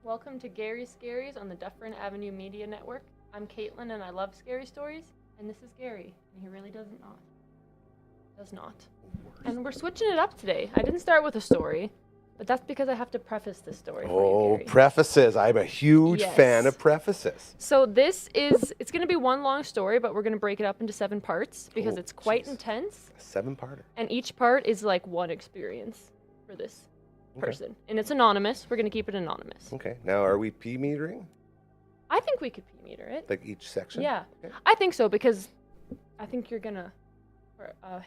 Welcome to Gary's Scaries on the Dufferin Avenue Media Network. I'm Caitlyn and I love scary stories, and this is Gary, and he really does not. Does not. And we're switching it up today. I didn't start with a story, but that's because I have to preface this story for you, Gary. Prefaces. I'm a huge fan of prefaces. So it's going to be one long story, but we're going to break it up into 7 parts because it's quite intense. A 7-parter. And each part is like one experience for this person. And it's anonymous. We're going to keep it anonymous. Okay. Now, are we P-metering? I think we could P-meter it. Like each section? Yeah. Okay. I think so because I think you're going to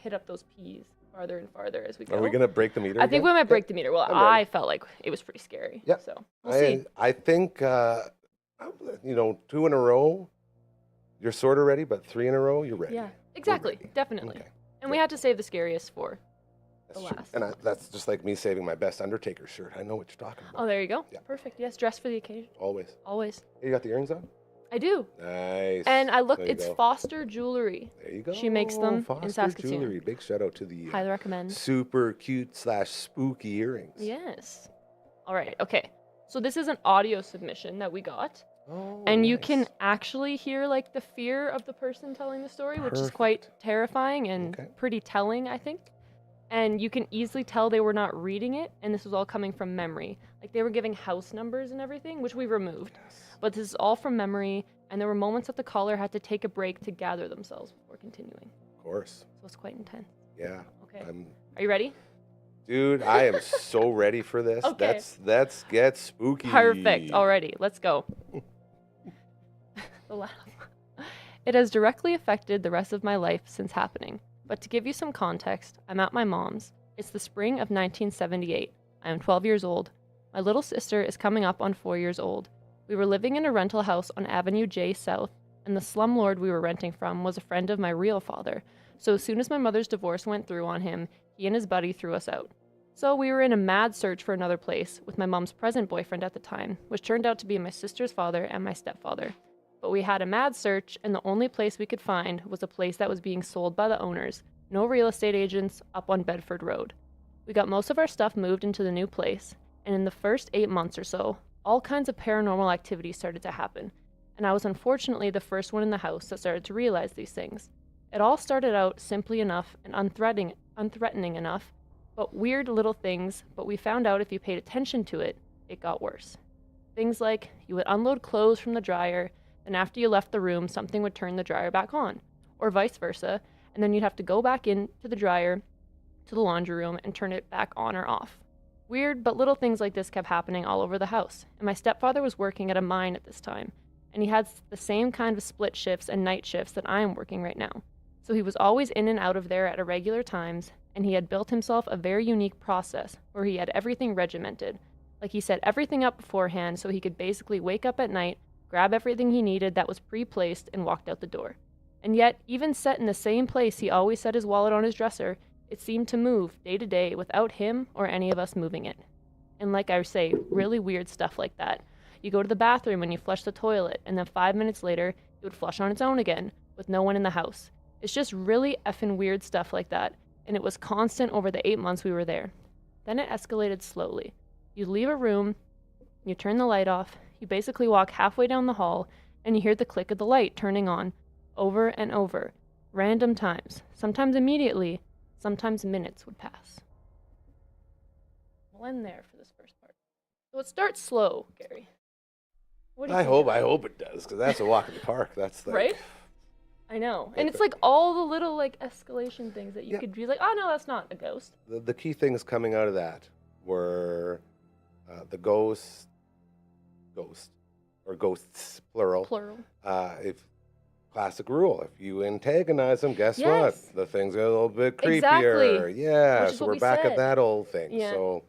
hit up those P's farther and farther as we go. Are we going to break the meter I think we might break the meter. Well, I felt like it was pretty scary. Yeah. So we'll see. I think, 2 in a row, you're sort of ready, but 3 in a row, you're ready. Yeah, exactly. Ready. Definitely. Okay. And we had to save the scariest for That's the true. last. And that's just like me saving my best Undertaker shirt. I know what you're talking about. Oh, there you go. Yeah. Perfect. Yes, dress for the occasion. Always. Always. Hey, you got the earrings on? I do. Nice. And I looked, There you it's go. Foster Jewelry. There you go. She makes them in Foster Saskatoon. Jewelry. Big shout out to the Highly recommend. super cute / spooky earrings. Yes. All right. Okay. So this is an audio submission that we got. Oh, And you nice. can actually hear like the fear of the person telling the story, which is quite terrifying and pretty telling, I think. And you can easily tell they were not reading it, and this was all coming from memory. Like they were giving house numbers and everything, which we removed. Yes. But this is all from memory, and there were moments that the caller had to take a break to gather themselves before continuing. Of course. So it's quite intense. Yeah. Okay. I'm Are you ready? Dude, I am so ready for this. Okay. Let's get spooky. Perfect. Alrighty, let's go. The laugh. It has directly affected the rest of my life since happening. But to give you some context, I'm at my mom's. It's the spring of 1978. I am 12 years old. My little sister is coming up on 4 years old. We were living in a rental house on Avenue J South, and the slumlord we were renting from was a friend of my real father. So as soon as my mother's divorce went through on him, he and his buddy threw us out. So we were in a mad search for another place with my mom's present boyfriend at the time, which turned out to be my sister's father and my stepfather. But we had a mad search, and the only place we could find was a place that was being sold by the owners. No real estate agents, up on Bedford Road. We got most of our stuff moved into the new place, and in the first 8 months or so, all kinds of paranormal activity started to happen. And I was unfortunately the first one in the house that started to realize these things. It all started out simply enough and unthreatening enough, but weird little things, but we found out if you paid attention to it, it got worse. Things like you would unload clothes from the dryer, and after you left the room, something would turn the dryer back on, or vice versa, and then you'd have to go back into the dryer to the laundry room and turn it back on or off. Weird, but little things like this kept happening all over the house, and my stepfather was working at a mine at this time, and he had the same kind of split shifts and night shifts that I am working right now. So he was always in and out of there at irregular times, and he had built himself a very unique process where he had everything regimented. Like he set everything up beforehand so he could basically wake up at night, grab everything he needed that was pre-placed, and walked out the door. And yet, even set in the same place he always set his wallet on his dresser, it seemed to move day to day without him or any of us moving it. And like I say, really weird stuff like that. You go to the bathroom and you flush the toilet, and then 5 minutes later, it would flush on its own again, with no one in the house. It's just really effing weird stuff like that, and it was constant over the 8 months we were there. Then it escalated slowly. You leave a room, you turn the light off, you basically walk halfway down the hall, and you hear the click of the light turning on, over and over, random times, sometimes immediately, sometimes minutes would pass. We'll end there for this first part. So it starts slow, Gary. What do you think? I hope it does, because that's a walk in the park. That's like, right? I know. And it's like all the little like escalation things that you could be like, oh no, that's not a ghost. The key things coming out of that were the ghosts, or ghosts, plural. Plural. If classic rule, if you antagonize them, guess Yes. what? The things are a little bit creepier. Exactly. Yeah, Which is so what we're we back said. at that old thing. Yeah. So,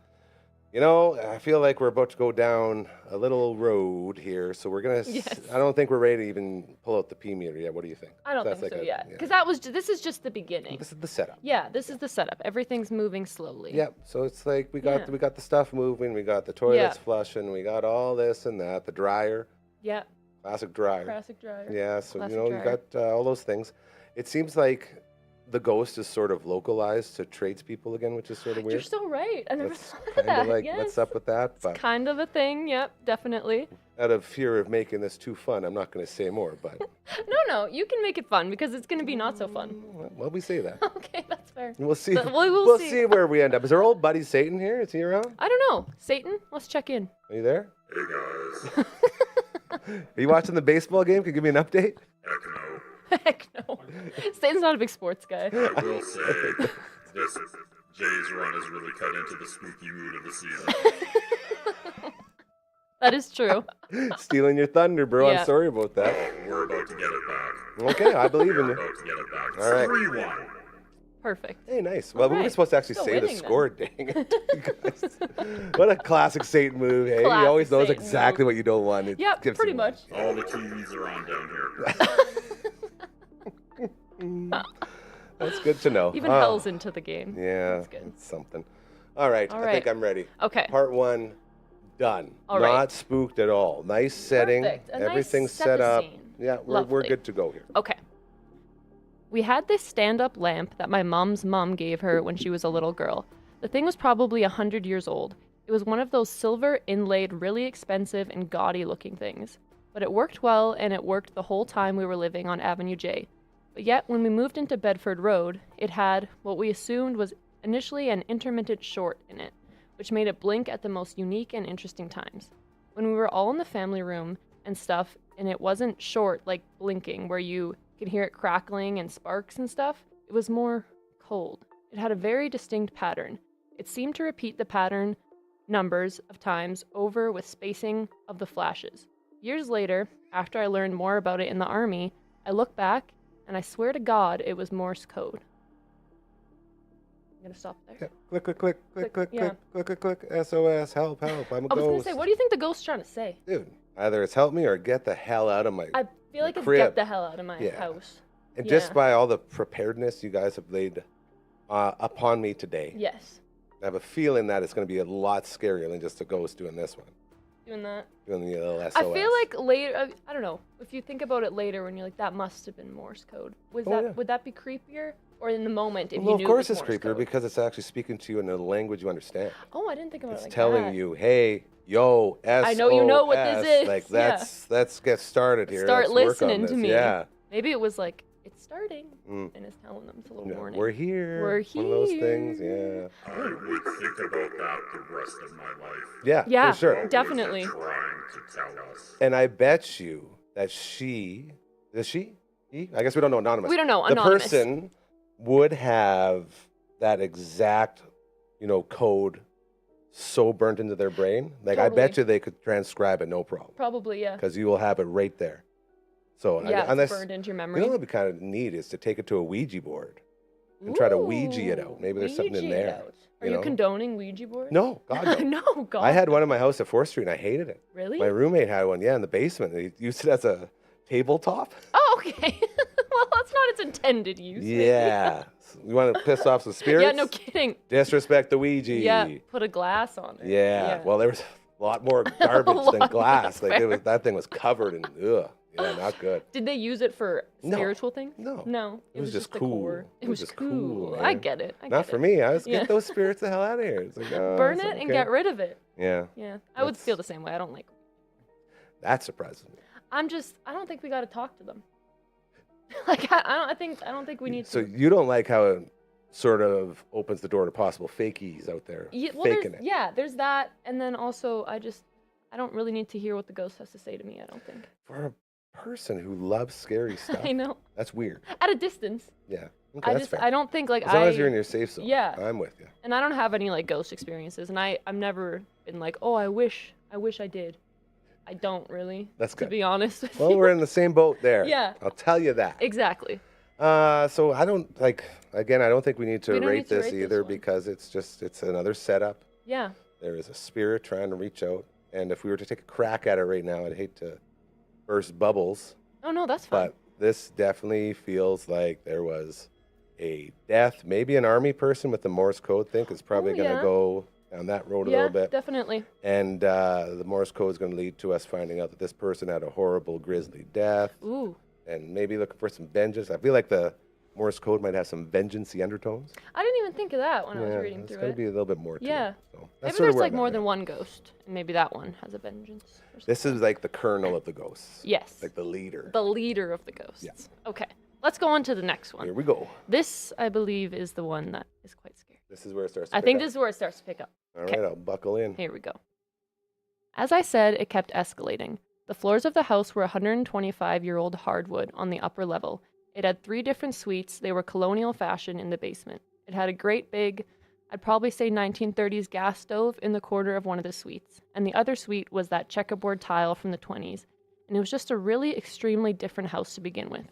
I feel like we're about to go down a little road here. So we're gonna. Yes. I don't think we're ready to even pull out the P meter yet. What do you think? I don't That's think so, like yeah. Because this is just the beginning. This is the setup. Yeah, this is the setup. Everything's moving slowly. Yep. So it's like we got the stuff moving. We got the toilets Yeah. flushing. We got all this and that. The dryer. Yeah. Classic dryer. Classic dryer. Yeah. So Classic you dryer. got all those things. It seems like the ghost is sort of localized to tradespeople again, which is sort of weird. You're so right. I never That's thought of kind that. of like, Yes. what's up with that? It's But kind of a thing. Yep, definitely. out of fear of making this too fun, I'm not going to say more. But No, you can make it fun because it's going to be not so fun. well, we say that. Okay, that's fair. We'll see. But we'll We'll see. see where we end up. Is our old buddy Satan here? Is he around? I don't know. Satan, let's check in. Are you there? Hey guys. Are you watching the baseball game? Can you give me an update? Heck no. Heck no. Satan's not a big sports guy. I will say this Jay's run has really cut into the spooky mood of the season. That is true. Stealing your thunder, bro. Yeah. I'm sorry about that. We're about to get it back. Okay, I believe in We're you. about to get it back. It's All right. 3-1. Perfect. Hey, nice. Well, we were Alright. supposed to actually Still say the winning then. score, dang it. You guys. What a classic Satan move, hey? He Classic always knows Satan exactly what you don't want. It Yep, gives pretty him- much. All the TVs are on down here. That's good to know. Even Oh, hell's into the game. Yeah, That's good. it's something. All right, All I think right. I'm ready. Okay. Part 1, done. All right. Not spooked at all. Nice setting. Perfect. A nice Everything's set set the up. scene. Yeah, we're Lovely. good to go here. Okay. We had this stand-up lamp that my mom's mom gave her when she was a little girl. The thing was probably 100 years old. It was one of those silver inlaid, really expensive and gaudy looking things. But it worked well, and it worked the whole time we were living on Avenue J. But yet, when we moved into Bedford Road, it had what we assumed was initially an intermittent short in it, which made it blink at the most unique and interesting times. When we were all in the family room and stuff, and it wasn't short like blinking, where you could hear it crackling and sparks and stuff, it was more cold. It had a very distinct pattern. It seemed to repeat the pattern numbers of times over with spacing of the flashes. Years later, after I learned more about it in the army, I look back and I swear to God it was Morse code. I'm gonna stop there. Yeah. Click, click, click, click, click, yeah. click, click, click, click. SOS, help, help. I'm a I was gonna ghost. say, what do you think the ghost's trying to say? Dude, either it's help me or get the hell out of my... I feel like it's crib. get the hell out of my Yeah. house. And yeah. just by all the preparedness you guys have laid upon me today, Yes. I have a feeling that it's going to be a lot scarier than just a ghost doing this one. Doing that. Doing the little SOS. I feel like later, I don't know, if you think about it later when you're like, that must have been Morse code. Yeah. Would that be creepier? Or in the moment if Well, you knew of course it was it's Morse creepier code? because it's actually speaking to you in a language you understand. Oh, I didn't think about It's it like telling that. you, hey, yo, SOS. I know you know what this is, Like, yeah. let's get started here. Start Let's work on listening to this. me. Yeah. Maybe it was like, it's starting, Mm. and it's telling them it's a little Yeah, warning. we're here. We're One of those things, here. yeah. I would think about that the rest of my life. Yeah, Yeah. for sure. What was it Definitely. trying to tell us? And I bet you that she, is she? He? I guess we don't know anonymous. We don't know, The anonymous. person would have that exact, code so burnt into their brain. Like, I bet Totally. you they could transcribe it no problem. Probably, yeah. Because you will have it right there. So, Yeah, it's unless, burned into your you memory. know what would be kind of neat is to take it to a Ouija board and try to Ouija it out. Ooh, Maybe there's something in Ouija it there. out. Are you you know? condoning Ouija boards? No, God, no. No, God. I had one in my house at 4th Street and I hated it. Really? My roommate had one, in the basement. They used it as a tabletop. Oh, okay. Well, that's not its intended use. maybe. Yeah. You want to piss off some spirits? Yeah, no kidding. Disrespect the Ouija. Yeah, put a glass on it. Yeah. Well, there was a lot more garbage than lot, glass. that's Like fair. that thing was covered in ugh. Yeah, not good. Did they use it for No. spiritual things? No. No. It was just decor. cool. It was just cool. cool, I man. get it. Not for me. I was Yeah. get those spirits the hell out of here. It's like, oh, Burn it's it and okay. get rid of it. Yeah. Yeah. I would That's- feel the same way. I don't like. That surprises me. I don't think we got to talk to them. Like I don't think we need So to. you don't like how it sort of opens the door to possible fakies out there Yeah, well, faking it. yeah, there's that, and then also I don't really need to hear what the ghost has to say to me. I don't think. For a person who loves scary stuff, I know. that's weird. At a distance. Yeah. Okay, that's fair. I don't think like As long as you're in your safe zone. Yeah. I'm with you. And I don't have any like ghost experiences, and I've never been like, oh, I wish I did. I don't really. That's To good. be honest with Well, you. we're in the same boat there. Yeah. I'll tell you that. Exactly. So I don't I don't think we need to We don't rate need to this rate this either one. because it's another setup. Yeah. There is a spirit trying to reach out. And if we were to take a crack at it right now, I'd hate to burst bubbles. Oh no, that's fine. But this definitely feels like there was a death. Maybe an army person with the Morse code thing is probably Oh, going to yeah. go down that road a Yeah, little bit. definitely. And the Morse code is going to lead to us finding out that this person had a horrible, grisly death Ooh. and maybe looking for some vengeance. I feel like the Morse code might have some vengeance-y undertones. I didn't even think of that when I was reading it's through got to it. be a little bit more to Yeah. it. So Maybe that's sort there's of where like I'm more at than now. one ghost, and maybe that one has a vengeance. Or This is like the kernel of the ghosts. Yes. Like the leader. The leader of the ghosts. Yeah. Okay. Let's go on to the next one. Here we go. This, I believe, is the one that is quite scary. This is where it starts to I pick think up. this is where it starts to pick up. All right, I'll buckle in. Here we go. As I said, it kept escalating. The floors of the house were 125-year-old hardwood on the upper level. It had 3 different suites. They were colonial fashion in the basement. It had a great big, I'd probably say 1930s gas stove in the corner of one of the suites. And the other suite was that checkerboard tile from the 20s. And it was just a really extremely different house to begin with.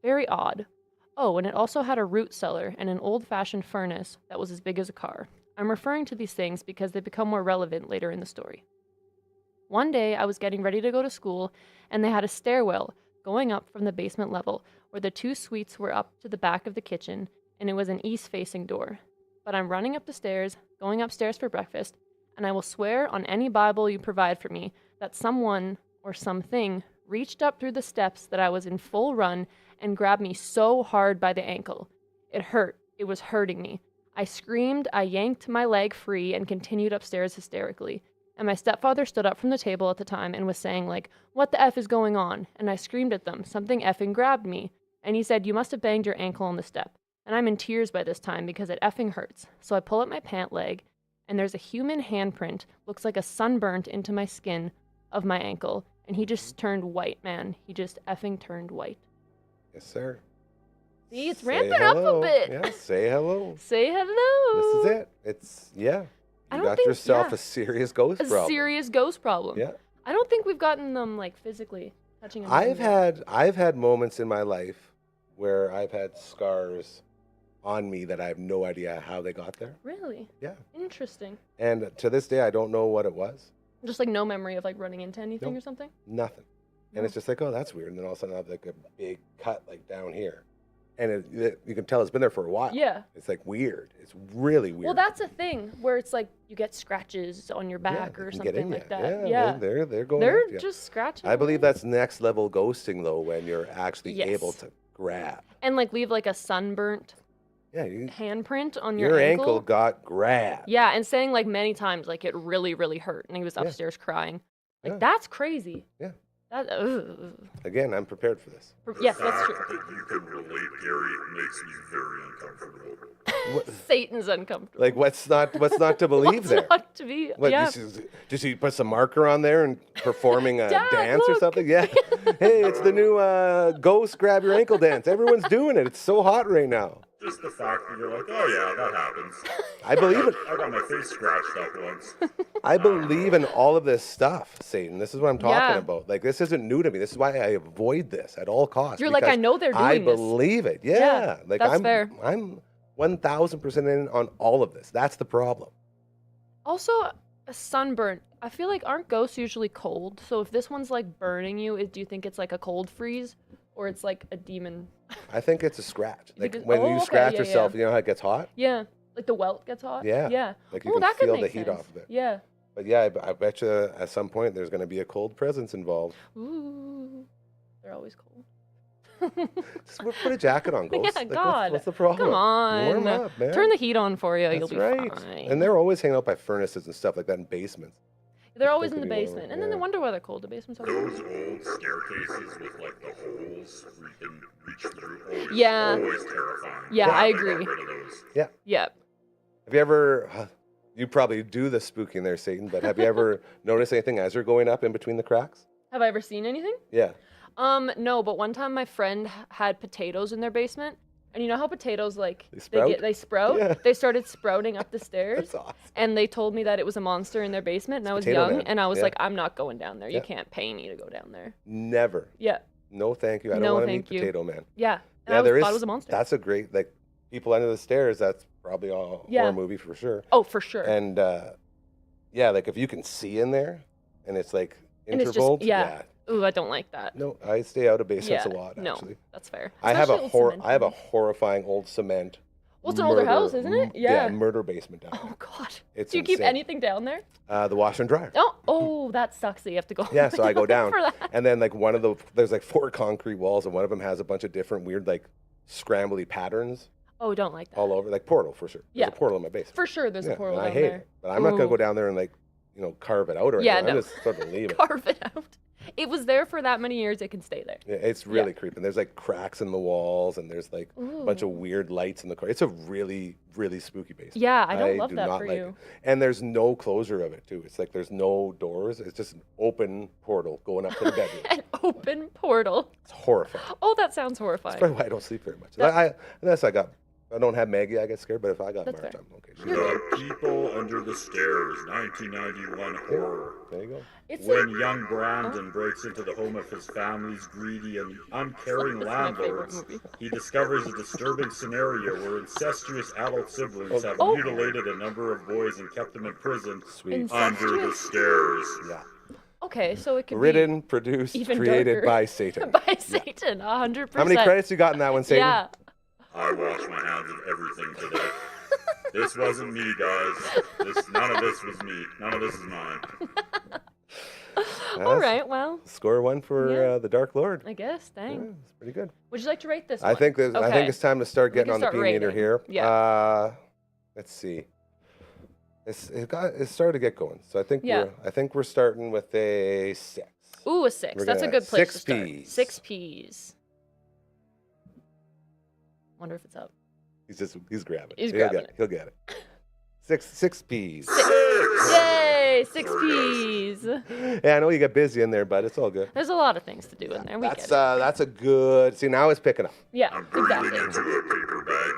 Very odd. Oh, and it also had a root cellar and an old-fashioned furnace that was as big as a car. I'm referring to these things because they become more relevant later in the story. One day, I was getting ready to go to school, and they had a stairwell going up from the basement level, where the 2 suites were up to the back of the kitchen, and it was an east-facing door. But I'm running up the stairs, going upstairs for breakfast, and I will swear on any Bible you provide for me that someone or something reached up through the steps that I was in full run and grabbed me so hard by the ankle. It hurt. It was hurting me. I screamed, I yanked my leg free, and continued upstairs hysterically. And my stepfather stood up from the table at the time and was saying, like, "What the F is going on?" And I screamed at them, "Something effing grabbed me." And he said, "You must have banged your ankle on the step." And I'm in tears by this time because it effing hurts. So I pull up my pant leg, and there's a human handprint, looks like a sunburnt into my skin of my ankle. And he just turned white, man. He just effing turned white. Yes, sir. See, it's Say ramping hello. up a bit. Yeah, say hello. Say hello. This is it. It's, yeah. I You don't got think- yourself yeah. a serious ghost A problem. serious ghost problem. Yeah. I don't think we've gotten them, like, physically touching them. I've had moments in my life where I've had scars on me that I have no idea how they got there. Really? Yeah. Interesting. And to this day, I don't know what it was. Just, like, no memory of, like, running into anything Nope. or something? Nothing. And it's just like, oh, that's weird. And then all of a sudden I have like a big cut like down here. And you can tell it's been there for a while. Yeah. It's like weird. It's really weird. Well, that's a thing where it's like you get scratches on your back they or can get something in like ya. that. Yeah. They're going They're after ya. just scratching. I believe away. that's next level ghosting though, when you're actually Yes. able to grab. And, like, leave, like, a sunburnt Yeah, handprint on your ankle. ankle got grabbed. Yeah, and saying, like, many times, like, it really, really hurt. And he was Yeah. upstairs crying. Like, Yeah. that's crazy. Yeah. That, ugh. Again, I'm prepared for this. Yes, The that's fact true. that you can relate, Gary, makes me very uncomfortable. Satan's uncomfortable. Like what's not to believe What's there? not to be. What, Yeah. just you put some marker on there and performing a Dad, dance or look. something? Yeah. Hey, it's the new ghost grab your ankle dance. Everyone's doing it. It's so hot right now. Just the fact that you're like, oh yeah, that happens. I believe it. I got my face scratched up once. I believe in all of this stuff, Satan. This is what I'm talking Yeah. about. Like, this isn't new to me. This is why I avoid this at all costs. You're like, because I know they're I doing this. believe it. Yeah. Yeah, Like, that's I'm fair. 1,000% in on all of this. That's the problem. Also, a sunburn. I feel like aren't ghosts usually cold? So if this one's like burning you, do you think it's like a cold freeze, or it's like a demon? I think it's a scratch. You think Like, it's- when oh, you okay, scratch yeah, yourself, yeah. you know how it gets hot? Yeah, like the welt gets hot. Yeah. Yeah. Like, you Oh, can that could feel make the heat sense. off of it. Yeah. But yeah, I bet you at some point there's going to be a cold presence involved. Ooh, they're always cold. Just put a jacket on, ghost. Yeah, Like, God. What's the problem? Come on. Warm up, man. Turn the heat on for you. You'll That's be right. fine. And they're always hanging out by furnaces and stuff like that in basements. They're I always think in the it'd be one of basement, them, and then they yeah. wonder why they're cold. The basement's always Those old staircases with like the holes where you can reach through. Always, Yeah. Always terrifying. Yeah, Glad I they got agree. rid of those. Yeah. Have you ever, you probably do the spooking there, Satan, but have you ever noticed anything as you're going up in between the cracks? Have I ever seen anything? Yeah. No, but one time my friend had potatoes in their basement, and you know how potatoes like They sprout? they sprout? Yeah. They started sprouting up the stairs, That's awesome. and they told me that it was a monster in their basement, and I was Potato young, Man. and I was Yeah. like, I'm not going down there. Yeah. You can't pay me to go down there. Never. Yeah. No, thank you. I don't No, want to meet thank you. Potato Man. Yeah. And Yeah, I there thought is. it was a monster. That's a great, like, people under the stairs. That's probably a Yeah. horror movie for sure. Oh, for sure. And yeah, like if you can see in there, and it's like And it's just- intervals. yeah. Ooh, I don't like that. No, I stay out of basements Yeah, a lot. no. Actually, That's fair. I have Especially old I have a cement. horrifying old cement. Well, it's an older murder- house, isn't it? Yeah, Yeah. murder basement down Oh God. It's Do you keep insane. anything down there? there. The washer and dryer. Oh, that sucks that you have to go. Yeah, so I go down, for that. and then like there's like 4 concrete walls, and one of them has a bunch of different weird like scrambly patterns Oh, don't like that. all over, like portal for sure. Yeah. There's a portal in my basement. For sure, there's Yeah, a portal and I down hate there. it, but I'm not gonna Ooh. go down there and like, carve it out or Yeah, anything. no. I'm just sort of leave it. Carve it out. It was there for that many years. It can stay there. Yeah, it's really creepy. There's like cracks in the walls, and there's like a bunch of Ooh. weird lights in the car. It's a really, really spooky basement. Yeah, I don't love do that not for like you. it. And there's no closure of it too. It's like there's no doors. It's just an open portal going up to the bedroom. An open portal. It's horrifying. Oh, that sounds That's horrifying. probably why I don't sleep very much. That- Unless I don't have Maggie, I get scared. But if I got That's Marge, fair. I'm okay. The People Under the Stairs, 1991 horror. There you go. It's When young Brandon breaks into the home of his family's greedy and uncaring It's my favorite landlords, movie. he discovers a disturbing scenario where incestuous adult siblings have Oh. mutilated a number of boys and kept them in prison Sweet. under the Incestuous? stairs. Yeah. Okay, so it could Written, produced, even created darker. by Satan. be by Satan, 100%. How many credits you got in that one, Satan? Yeah. I wash my hands of everything today. This wasn't me, guys. None of this was me. None of this is mine. All right, well, Score one for Yeah. The Dark Lord. I guess. Yeah, Dang. it's pretty good. Would you like to rate this I one? think I Okay. think it's time to start We getting can on the start P meter rating. here. Yeah. Let's see. It started to get going. So I think Yeah. we're starting with a 6. Ooh, a 6. We're That's a gonna- good place 6 to start. Ps. 6 Ps. Wonder if it's up. He's grabbing. He's He'll grabbing get it. He'll get it. 6 Ps. Yay! 6 Ps. Yeah, I know you got busy in there, but it's all good. There's a lot of things to do in there. We That's get it. that's a good. See, now it's picking up. Yeah, I'm breathing exactly. into a paper bag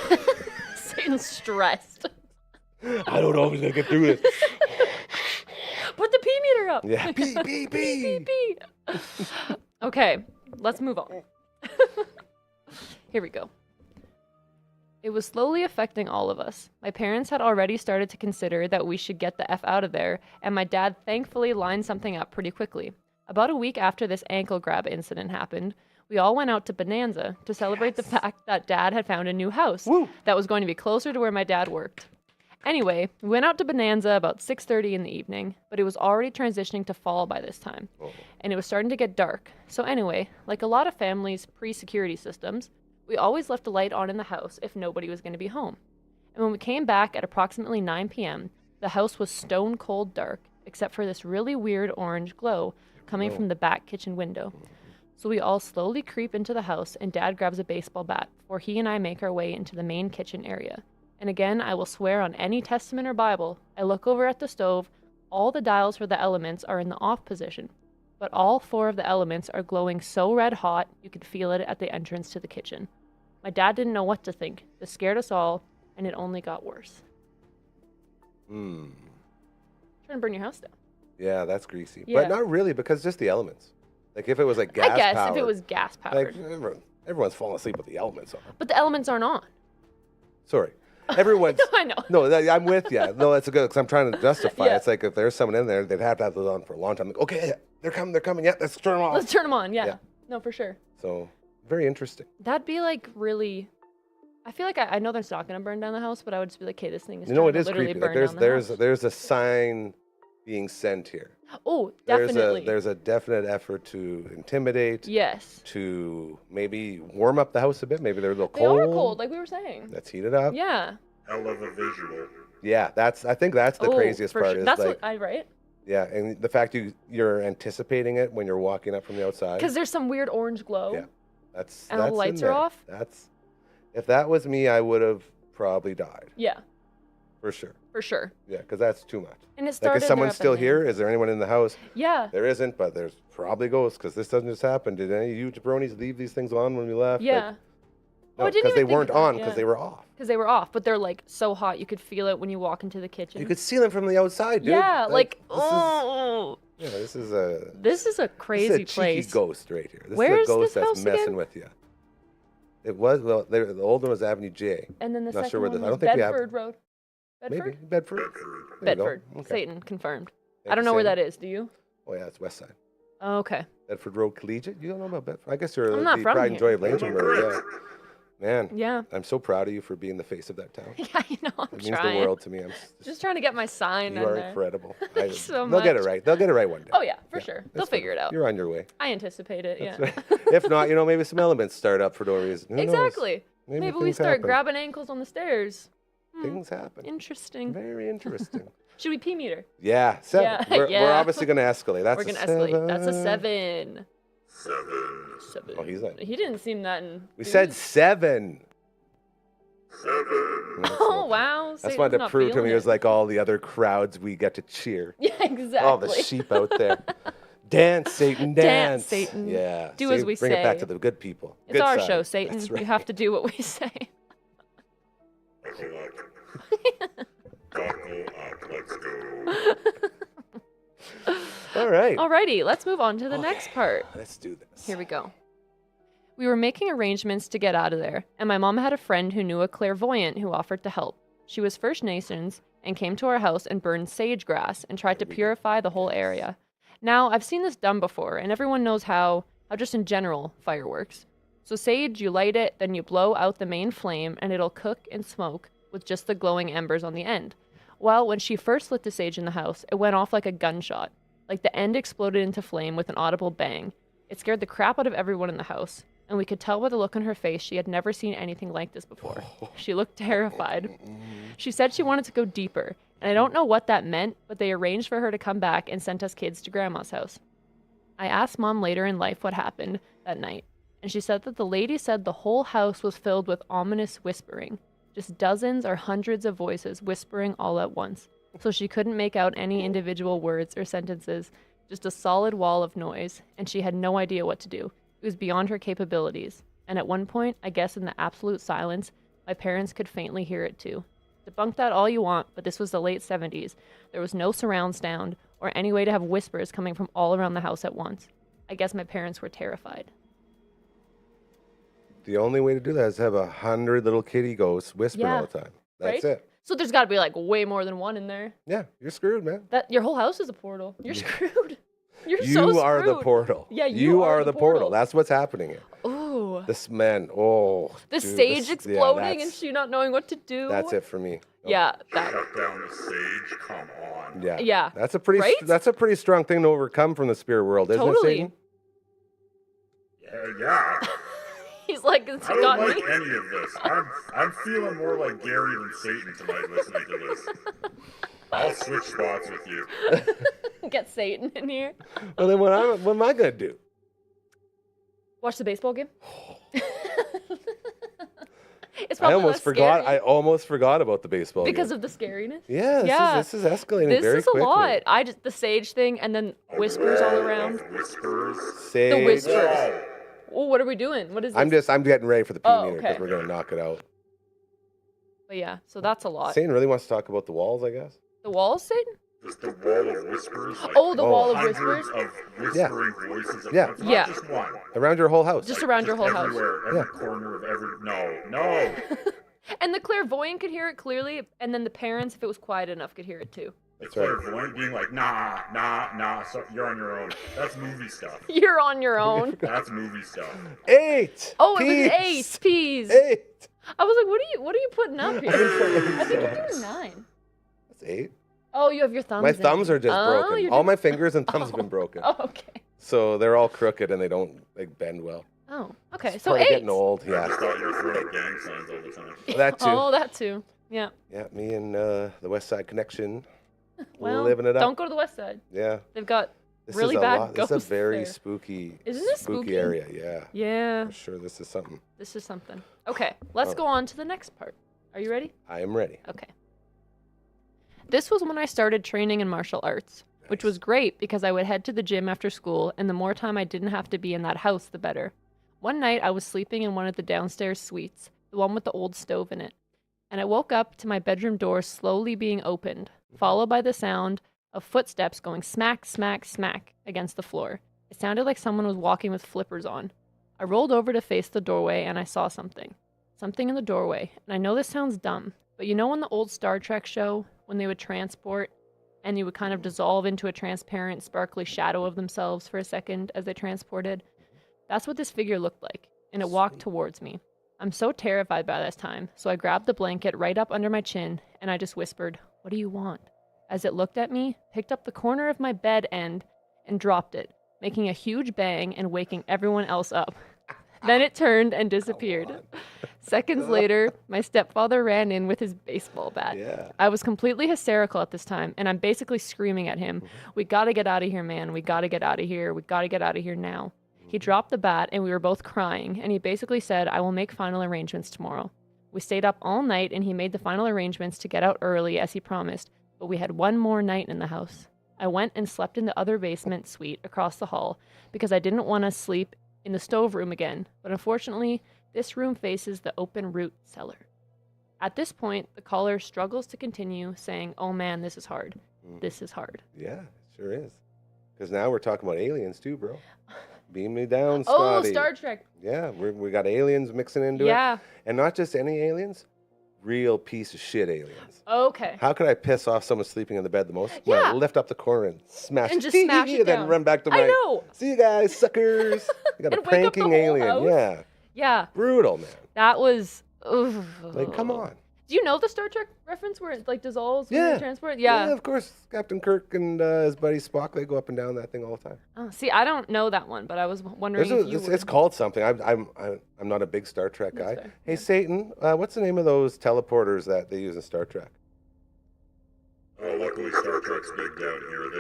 back here. Satan's stressed. I don't know if he's gonna get through this. Put the P meter up. Yeah. P. Okay, let's move on. Here we go. It was slowly affecting all of us. My parents had already started to consider that we should get the F out of there, and my dad thankfully lined something up pretty quickly. About a week after this ankle grab incident happened, we all went out to Bonanza to celebrate the fact that Dad had found a new house Woo. that was going to be closer to where my dad worked. Anyway, we went out to Bonanza about 6:30 in the evening, but it was already transitioning to fall by this time, and it was starting to get dark. So anyway, like a lot of families' pre-security systems, we always left a light on in the house if nobody was going to be home. And when we came back at approximately 9 p.m., the house was stone cold dark, except for this really weird orange glow coming from the back kitchen window. So we all slowly creep into the house, and Dad grabs a baseball bat before he and I make our way into the main kitchen area. And again, I will swear on any testament or Bible, I look over at the stove, all the dials for the elements are in the off position, but all 4 of the elements are glowing so red hot you could feel it at the entrance to the kitchen. My dad didn't know what to think. This scared us all, and it only got worse. Trying to burn your house down. Yeah, that's greasy. Yeah. But not really, because just the elements. Like if it was like gas I guess powered, if it was gas powered. like everyone's falling asleep with the elements on. But the elements aren't on. Sorry, everyone's. I know. No, I'm with you. No, that's a good, because I'm trying to justify. Yeah. It's like if there's someone in there, they'd have to have those on for a long time. Like, okay, yeah, they're coming. Yeah, let's turn them off. Let's turn them on. Yeah. Yeah. No, for sure. So very interesting. That'd be like really. I feel like I know there's not gonna burn down the house, but I would just be like, okay, this thing is. You know, trying it to is literally creepy. Like burn down the house. there's a sign being sent here. Oh, definitely. There's a definite effort to intimidate. Yes. To maybe warm up the house a bit. Maybe they're a little They cold. are cold, like we were saying. Let's heat it up. Yeah. Hell of a visual. Yeah, I think that's the Oh, craziest for part. sure. Is That's like, what I right. yeah, and the fact you're anticipating it when you're walking up from the outside. Because there's some weird orange glow. Yeah, that's And all the in lights are there. off? If that was me, I would have probably died Yeah, for sure. for sure. Yeah, because that's too much. And it Like, started. is there someone up still in here? there. Is there anyone in the house? Yeah. There isn't, but there's probably ghosts because this doesn't just happen. Did any of you jabronis leave these things on when we left? Yeah. Like, Oh, I no, didn't because even they think weren't of that, on because yeah. they were off. Because they were off, but they're like so hot you could feel it when you walk into the kitchen. You could see them from the outside, dude. Yeah, like this is a this is a crazy cheeky place. ghost right here. This Where is is a ghost this that's house messing again? with you. It was the old one was Avenue J. And then the Not second sure where one I was don't think we have- Bedford Road. Maybe Bedford. Bedford. There you go. Bedford. Okay. Satan confirmed. Thank I don't you, know where Satan. that is. Do you? Oh yeah, it's West Side. Oh, okay. Bedford Road Collegiate. You don't know about Bedford? I guess you're I'm not the from pride and here. joy of Langton. Yeah. Man, Yeah. I'm so proud of you for being the face of that town. Yeah, you know, I'm It means trying. the world to me. I'm Just trying to get my sign you in are there. incredible. Thank you so They'll get it much. right. They'll get it right one day. Oh, yeah, for Yeah, sure. it's They'll figure fine. it out. You're on your way. I anticipate it, yeah. That's right. If not, maybe some elements start up for no reason. Who knows? Exactly. Maybe we things start happen. grabbing ankles on the stairs. Things happen. Interesting. Very interesting. Should we pee meter? Yeah, 7. Yeah, We're yeah. obviously going to escalate. That's We're a going to escalate. That's a 7. 7. 7. Oh, he's like. He didn't seem that in. We said 7. 7. Oh, wow. That's Satan's wanted to not prove to feeling me it. it was like all the other crowds we get to cheer. Yeah, exactly. All the sheep out there. Dance, Satan, dance. Dance, Satan. Yeah. Do as we bring it back say. to the good people. It's Good our side. show, Satan. That's right. You have to do what we say. Buckle up. Buckle up. Let's go. All right. Alrighty, let's move on to the Okay. next part. Let's do this. Here we go. We were making arrangements to get out of there, and my mom had a friend who knew a clairvoyant who offered to help. She was First Nations and came to our house and burned sage grass and tried to purify the whole area. Now, I've seen this done before, and everyone knows how just in general, fire works. So sage, you light it, then you blow out the main flame, and it'll cook and smoke with just the glowing embers on the end. Well, when she first lit the sage in the house, it went off like a gunshot. Like the end exploded into flame with an audible bang. It scared the crap out of everyone in the house, and we could tell by the look on her face she had never seen anything like this before. She looked terrified. She said she wanted to go deeper, and I don't know what that meant, but they arranged for her to come back and sent us kids to Grandma's house. I asked Mom later in life what happened that night, and she said that the lady said the whole house was filled with ominous whispering, just dozens or hundreds of voices whispering all at once, so she couldn't make out any individual words or sentences, just a solid wall of noise, and she had no idea what to do. It was beyond her capabilities, and at one point, I guess in the absolute silence, my parents could faintly hear it too. Debunk that all you want, but this was the late 70s. There was no surround sound or any way to have whispers coming from all around the house at once. I guess my parents were terrified. The only way to do that is to have 100 little kitty ghosts whispering Yeah. all the time. That's Right? it. So there's got to be like way more than one in there. Yeah, you're screwed, man. That your whole house is a portal. You're screwed. You're You so screwed. are the portal. Yeah, you are the portal. That's what's happening here. Ooh. This man, oh. The dude, sage this- exploding yeah, and that's- she not knowing what to do. That's it for me. Oh, Yeah, that. Shut down the sage. Come on. Yeah. Yeah. That's a pretty Right? that's a pretty strong thing to overcome from the spirit world, isn't Totally. it, Satan? Yeah. He's like, it's I don't got like me. any of this. I'm feeling more like Gary than Satan tonight listening to this. I'll switch spots with you. Get Satan in here. Well, then what am I gonna do? Watch the baseball game. It's I probably almost less forgot. scary I almost forgot about the baseball because game. of the scariness. Yeah, this is escalating This very is a quickly. lot. I just the sage thing and then whispers all around. Whispers. Sage. The whispers. Whoa. Oh, what are we doing? What is this? I'm getting ready for the P Oh, meter because okay. we're gonna knock it out. But yeah, so that's a lot. Satan really wants to talk about the walls, I guess. The walls, Satan? Just the wall of whispers. Like Oh, the Oh. wall of hundreds whispers. of whispering voices at Yeah. once. Yeah. Not just one. Around your whole house. Just around your whole house. Everywhere, every Yeah. corner of every. No. And the clairvoyant could hear it clearly, and then the parents, if it was quiet enough, could hear it too. The That's right. clairvoyant being like, nah, so you're on your own. That's movie stuff. You're on your own. That's movie stuff. 8. Oh, it Peas. was 8 peas. 8. I was like, what are you putting up here? I think you're doing 9. That's 8. Oh, you have your thumbs. My in. thumbs are just Oh, broken. you're All doing- my fingers and thumbs have been broken. Oh, okay. So they're all crooked and they don't like bend well. Oh, okay. It's So part of 8. getting old. I Yeah. just thought you were throwing up gang signs all the time. That too. Oh, that too. Yeah. Yeah, me and the West Side Connection Well, living it up. don't go to the west side. Yeah. They've got This really is a bad lot. This is ghosts a very there. spooky, Isn't this spooky spooky? area. Yeah. Yeah. For sure, this is something. This is something. Okay, let's Oh. go on to the next part. Are you ready? I am ready. Okay. This was when I started training in martial arts, which was great because I would head to the gym after school, and the more time I didn't have to be in that house, the better. One night, I was sleeping in one of the downstairs suites, the one with the old stove in it, and I woke up to my bedroom door slowly being opened, followed by the sound of footsteps going smack, smack, smack against the floor. It sounded like someone was walking with flippers on. I rolled over to face the doorway, and I saw something. Something in the doorway, and I know this sounds dumb, but you know in the old Star Trek show, when they would transport, and you would kind of dissolve into a transparent, sparkly shadow of themselves for a second as they transported? That's what this figure looked like, and it walked towards me. I'm so terrified by this time, so I grabbed the blanket right up under my chin, and I just whispered, "What do you want?" As it looked at me, picked up the corner of my bed end, and dropped it, making a huge bang and waking everyone else up. Then it turned and disappeared. Seconds later, my stepfather ran in with his baseball bat. Yeah. I was completely hysterical at this time, and I'm basically screaming at him, "We gotta get out of here, man. We gotta get out of here. We gotta get out of here now." He dropped the bat, and we were both crying, and he basically said, "I will make final arrangements tomorrow." We stayed up all night, and he made the final arrangements to get out early, as he promised, but we had one more night in the house. I went and slept in the other basement suite across the hall because I didn't want to sleep in the stove room again, but unfortunately, this room faces the open root cellar. At this point, the caller struggles to continue, saying, "Oh man, this is hard. This is hard." Yeah, it sure is. Because now we're talking about aliens too, bro. Beam me down, Scotty. Oh, Star Trek. Yeah, we got aliens mixing into it. Yeah. And not just any aliens, real piece of shit aliens. Okay. How could I piss off someone sleeping in the bed the most? When I Yeah. lift up the corner and smash And just smash it and then down. run back to my... I know. See you guys, suckers. You got a And wake up the pranking whole alien. house? Yeah. Yeah. Brutal, man. That was... Ugh. Like, come on. Do you know the Star Trek reference where it like dissolves when Yeah. they transport? Yeah. Of course. Captain Kirk and his buddy Spock, they go up and down that thing all the time. Oh, see, I don't know that one, but I was wondering if you It's would. called something. I'm not a big Star Trek guy. That's fair. Hey, Satan, what's the name of those teleporters that they use in Star Trek? Luckily, Star Trek's big down here.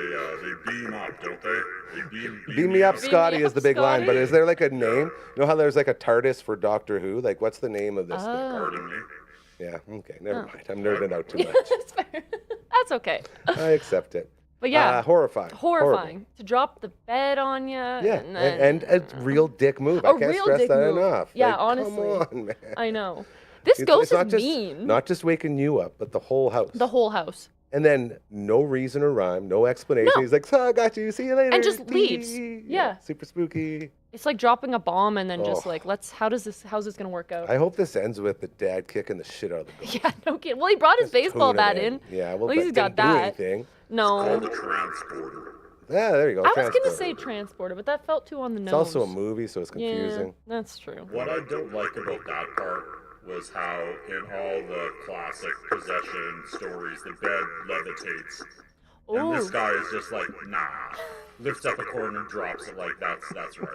They beam up, don't they? They Beam me up, Beam Scotty me is up, the big line, but Scotty. is there like a name? You know how there's like a TARDIS for Doctor Who? Like, what's the name of this thing? Pardon me. Yeah, okay, never Oh. mind. I'm nerding out too much. That's fair. That's okay. I accept it. But yeah, Horrifying. horrifying to drop the bed on you. Yeah, and, then, and a real dick move. A I can't real stress dick that move. enough. Yeah, Like, honestly. Come on, man. I know. This It's ghost not is just, mean. Not just waking you up, but the whole house. The whole house. And then no reason or rhyme, no explanation. No. He's like, "So I got you. See you later." And just leaves. Bee." Yeah. Super spooky. It's like dropping a bomb and then just Oh. like, how's this gonna work out? I hope this ends with the dad kicking the shit out of the ghost. Yeah, no kidding. Well, he brought his Just baseball tuning bat it in. Yeah, well, At least but he's got didn't do that. anything. Called the No. transporter. Yeah, there you go. I was gonna Transporter. say transporter, but that felt too on the nose. It's also a movie, so it's Yeah, confusing. that's true. What I don't like about that part was how in all the classic possession stories, the bed levitates. And this Ooh. guy is just like, nah. Lifts up a corner, drops it like that's right.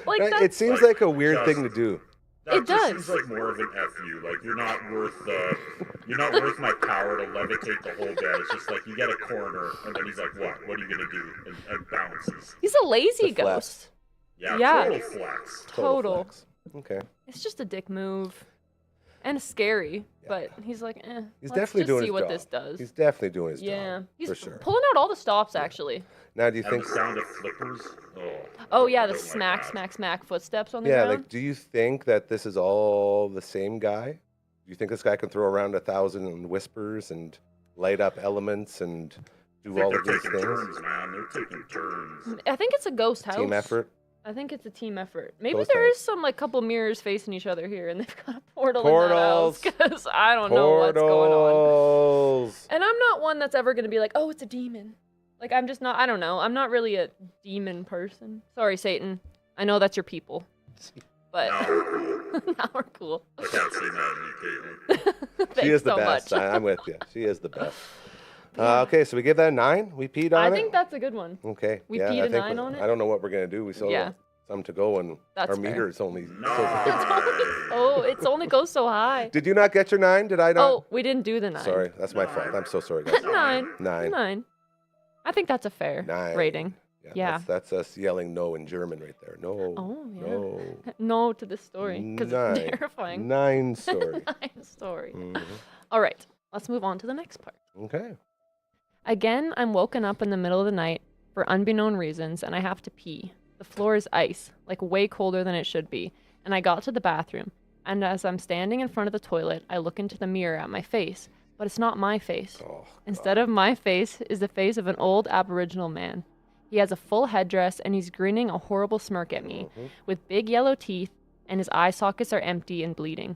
Like Right, that's, it seems like like a weird just- thing to do. That It just does. seems like more of an FU. Like you're not worth my power to levitate the whole bed. It's just like you get a corner and then he's like, what? What are you gonna do? And bounces. he's a lazy The flex. ghost. Yeah, Yeah. total flex. Total. flex. Okay. It's just a dick move. And scary, but he's like, He's let's definitely just doing see his what job. this does. He's definitely doing his Yeah, job. he's for sure. pulling out all the stops actually. Now, do you And think? the sound of flippers. Oh yeah, the don't like smack, that. smack, smack footsteps on the Yeah, ground. like, do you think that this is all the same guy? Do you think this guy can throw around 1,000 whispers and light up elements and do I think all they're of these taking things? turns, man. They're taking turns. I think it's a ghost house. Team effort. I think it's a team effort. Maybe Ghost there is house. some like couple mirrors facing each other here, and they've got a portal in that house Portals. because I don't know what's going on. Portals. And I'm not one that's ever gonna be like, oh, it's a demon. Like I'm just not. I don't know. I'm not really a demon person. Sorry, Satan. I know that's your people, but Now we're cool. now we're cool. I can't say that to you, Caitlyn. Thanks She is the so best. much. I'm with you. She is the best. Yeah. Okay, so we give that a 9. We peed on I it. think that's a good one. Okay. We yeah, peed I a think 9 on it? I don't know what we're gonna do. We still Yeah. have some to go, and That's our fair. meter is only. Nice. Oh, it's only goes so high. Did you not get your 9? Did I not? Oh, we didn't do the 9. Sorry, that's my fault. I'm so sorry, guys. 9. 9. 9. I think that's a fair 9. rating. Yeah. That's us yelling no in German right there. No. Oh, yeah. No. No to this story because 9. it's terrifying. 9 story. 9 story. Mhm. All right, let's move on to the next part. Okay. Again, I'm woken up in the middle of the night for unbeknown reasons, and I have to pee. The floor is ice, like way colder than it should be, and I got to the bathroom, and as I'm standing in front of the toilet, I look into the mirror at my face, but it's not my face. Oh, Instead of my face is the face of an old Aboriginal man. He has a full headdress, and he's grinning a horrible smirk at me, with big yellow teeth, and his eye sockets are empty and bleeding.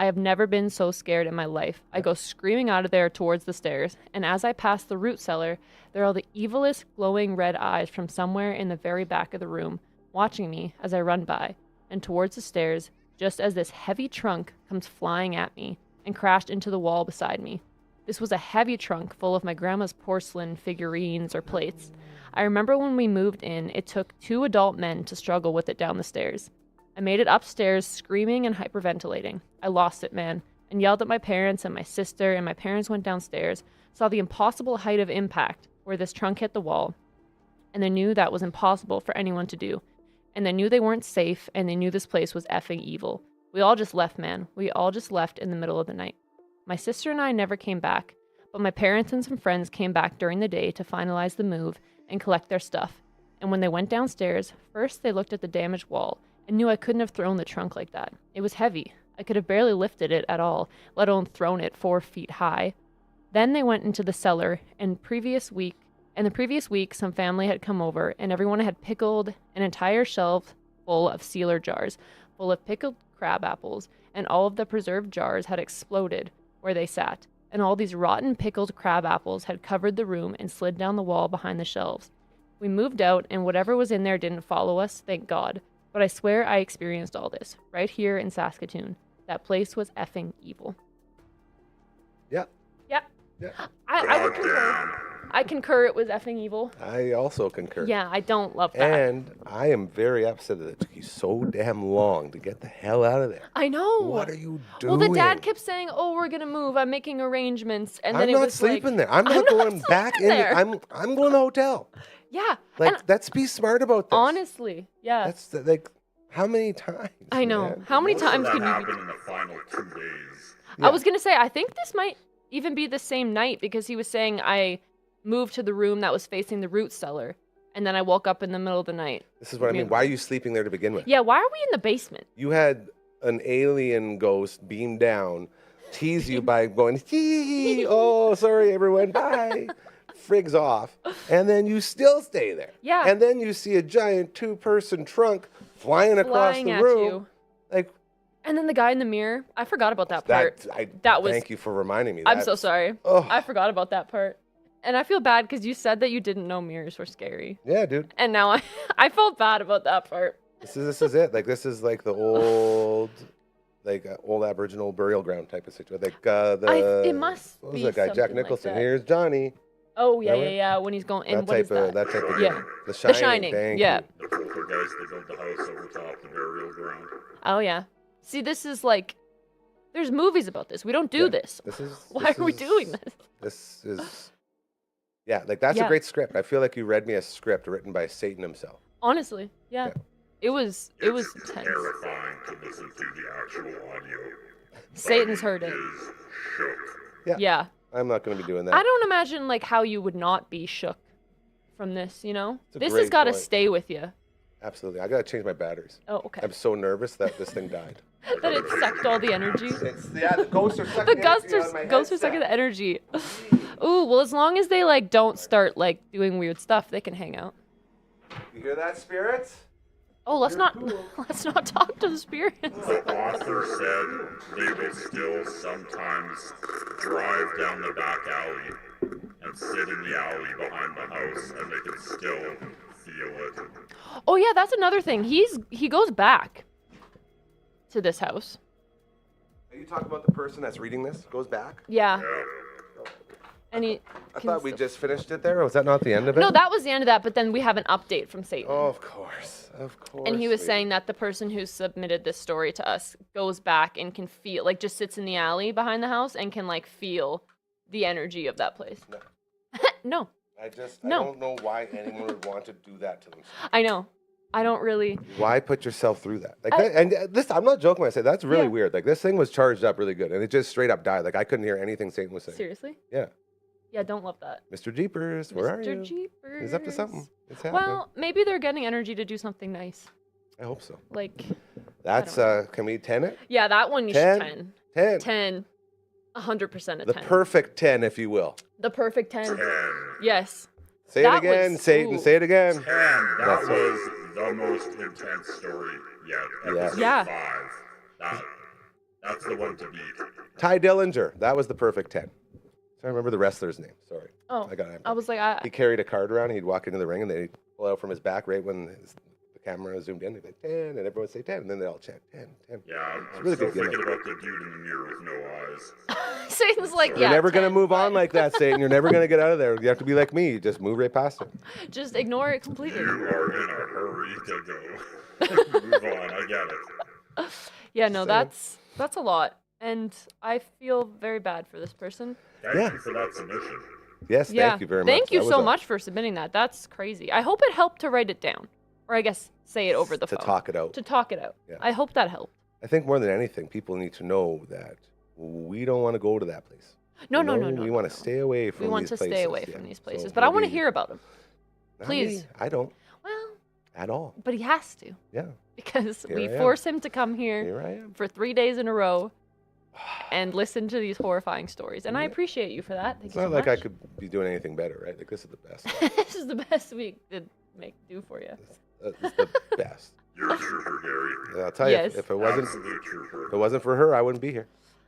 I have never been so scared in my life. I go screaming out of there towards the stairs, and as I pass the root cellar, there are the evilest glowing red eyes from somewhere in the very back of the room, watching me as I run by, and towards the stairs, just as this heavy trunk comes flying at me and crashed into the wall beside me. This was a heavy trunk full of my grandma's porcelain figurines or plates. I remember when we moved in, it took 2 adult men to struggle with it down the stairs. I made it upstairs screaming and hyperventilating. I lost it, man, and yelled at my parents and my sister, and my parents went downstairs, saw the impossible height of impact where this trunk hit the wall, and they knew that was impossible for anyone to do. And they knew they weren't safe, and they knew this place was effing evil. We all just left, man. We all just left in the middle of the night. My sister and I never came back, but my parents and some friends came back during the day to finalize the move and collect their stuff. And when they went downstairs, first they looked at the damaged wall and knew I couldn't have thrown the trunk like that. It was heavy. I could have barely lifted it at all, let alone thrown it 4 feet high. Then they went into the cellar, and the previous week, some family had come over, and everyone had pickled an entire shelf full of sealer jars, full of pickled crab apples, and all of the preserved jars had exploded where they sat, and all these rotten pickled crab apples had covered the room and slid down the wall behind the shelves. We moved out, and whatever was in there didn't follow us, thank God. But I swear I experienced all this, right here in Saskatoon. That place was effing evil. Yeah. Yeah. Yeah. I would concur. I concur it was effing evil. I also concur. Yeah, I don't love that. And I am very upset that it took you so damn long to get the hell out of there. I know. What are you doing? Well, the dad kept saying, "Oh, we're gonna move. I'm making arrangements," and then I'm it not was sleeping like, there. I'm not going back in there. I'm going to a hotel. Yeah. Like, and let's be smart about this. honestly, yeah. That's like, how many times? I know. man? How many Most of times that can you? happened in the final 2 days. I was gonna say, I think this might even be the same night because he was saying I moved to the room that was facing the root cellar, and then I woke up in the middle of the night. This is what I mean. Why are you sleeping there to begin with? Yeah. Why are we in the basement? You had an alien ghost beam down, tease you by going, hee, oh, sorry, everyone, bye. Frigs off. And then you still stay there. Yeah. And then you see a giant 2-person trunk flying across Flying the at room. you. Like, And then the guy in the mirror. I forgot about that part. That was. Thank you for reminding me. I'm so sorry. Oh. I forgot about that part. And I feel bad because you said that you didn't know mirrors were scary. Yeah, dude. And now I felt bad about that part. This is it. Like, this is like the old, old Aboriginal burial ground type of situation. Like, it must what be was that guy? Jack something like Nicholson. that. Here's Johnny. Oh, yeah, Remember? yeah. When he's going. And That what is type of that? that type of Yeah. game. The The Shining. Shining. Thank Yeah. you. The poltergeist that built the house over top the burial ground. Oh, yeah. See, this is like. There's movies about this. We don't do Yeah. this. This is. Why are we doing this? This is. Yeah, like that's a Yeah. great script. I feel like you read me a script written by Satan himself. Honestly, yeah. Yeah. It was It's intense. terrifying to listen to the actual audio. Satan's heard it. Is shook. Yeah. I'm not going to be doing that. I don't imagine like how you would not be shook from this, you know? It's a This has great got to point. stay with you. Absolutely. I got to change my batteries. Oh, okay. I'm so nervous that this thing died. That it sucked all the energy. The ghosts are The sucking ghosts are sucking the energy. Ooh, well, as long as they like don't start like doing weird stuff, they can hang out. You hear that, spirits? Oh, let's You're not cool. let's not talk to the spirits. The author said they will still sometimes drive down the back alley and sit in the alley behind the house, and they can still feel it. Oh yeah, that's another thing. He goes back to this house. Are you talking about the person that's reading this? Goes back? Yeah, Yeah. and he. I can thought we still- just finished it there. Was that not the end of it? No, that was the end of that. But then we have an update from Satan. Oh, of course. Of course. And he was we- saying that the person who submitted this story to us goes back and can feel, like, just sits in the alley behind the house and can, like, feel the energy of that place. No. No, I No. don't know why anyone would want to do that to themselves. I know. I don't really. Why put yourself through that? Like, I- this, I'm not joking when I say that's really Yeah. weird. Like, this thing was charged up really good, and it just straight up died. Like, I couldn't hear anything Satan was saying. Seriously? Yeah. Yeah, don't love that. Mr. Jeepers, where are you? Mr. Jeepers. He's up to something. It's happening. Well, maybe they're getting energy to do something nice. I hope so. Like, That's, don't can we 10 it? yeah, that one you 10? should 10. 10. 100% a The 10. perfect 10, if you will. The perfect 10. 10. Yes. Say That it again, was- Satan. ooh. Say it again. 10. That That's it. was the most intense story yet. Yeah. Episode Yeah. 5. That's the one to beat. Ty Dillinger. That was the perfect 10. So I remember the wrestler's name. Sorry. Oh, I got it. I was like, He carried a card around. He'd walk into the ring, and they'd pull out from his back right when the camera zoomed in, they'd be like 10, and everyone would say 10, and then they all chant 10, 10. Yeah, I'm really still good gimmick. thinking about the dude in the mirror with no eyes. Satan's like, You're yeah. never going to 10, move but on like that, Satan. You're never going to get out of there. You have to be like me. You just move right past it. Just ignore it completely. You are in a hurry to go. Move on, I get it. Yeah, no, So- that's a lot. And I feel very bad for this person. Thank you for that submission. Yes, Yeah. thank you very much. Thank you That was so a- much for submitting that. That's crazy. I hope it helped to write it down. Or I guess say it over the to phone. talk it out. To talk it out. Yeah. I hope that helped. I think more than anything, people need to know that we don't want to go to that place. No, You no, know, no, no. We no, want to no. stay away from We want these to places. stay away yeah. from these So places. But I want to maybe- hear about them. Not Please. me. I don't Well, at all. but he has to. Yeah, Because Here we I am. force him to come here here I am. for 3 days in a row and listen to these horrifying stories. And I Yeah. appreciate you for that. Thank It's you not so like I much. could be doing anything better, right? Like this is the best. This is the best we could do for you. It's the best. You're a trooper, Gary. And I'll tell you, Yes. if it wasn't Absolute trooper. if it wasn't for her, I wouldn't be here.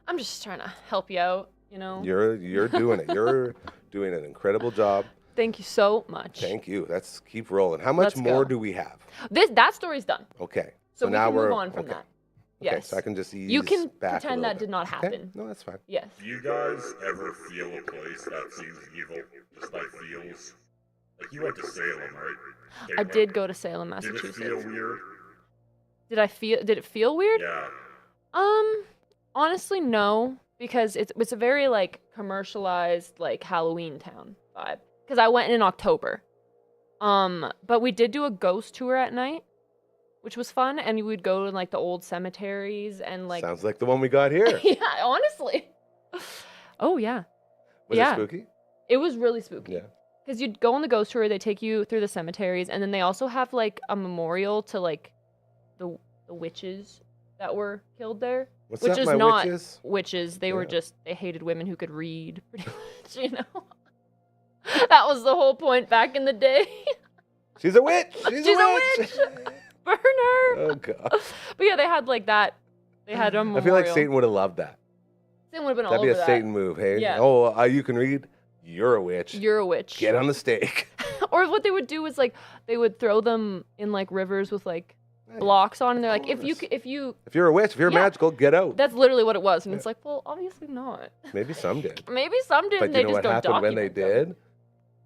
I'm just trying to help you out, you know? You're doing it. You're doing an incredible job. Thank you so much. Thank you. Let's keep rolling. How much Let's more go. do we have? That story's done. Okay. So we now can we're move on from okay. that. Okay, Yes. so I can just ease You can back a pretend little that bit. did not Okay? happen. No, that's fine. Yes. Do you guys ever feel a place that seems evil, just by feels? Like you went to Salem, right? I Caitlin? did go to Salem, Did it feel Massachusetts. weird? Did it feel weird? Yeah. Honestly, no, because it's a very like commercialized like Halloween town vibe. Because I went in October. But we did do a ghost tour at night, which was fun, and we would go to like the old cemeteries and like Sounds like the one we got here. yeah, honestly. Oh yeah, Was Yeah. it spooky? it was really spooky. Yeah. Because you'd go on the ghost tour, they take you through the cemeteries, and then they also have like a memorial to like the witches that were killed there. What's Which up, is my not witches? witches. They were Yeah. just they hated women who could read, pretty much, you know. That was the whole point back in the day. She's a witch. She's She's a a witch. Burn her. Oh god. But yeah, they had like that. They had a I memorial. feel like Satan would have loved that. Satan would have been all That'd be over a that. Satan move. Hey. Yeah. Oh, you can read. You're a witch. You're a witch. Get on the stake. Or what they would do is like they would throw them in like rivers with like blocks on, and they're like, if you course. if If you're a witch, if you're Yeah. magical, get out. that's literally what it was, and it's like, well, obviously not. Maybe some did. Maybe some did, But and you they know just what don't happened when they document them. did?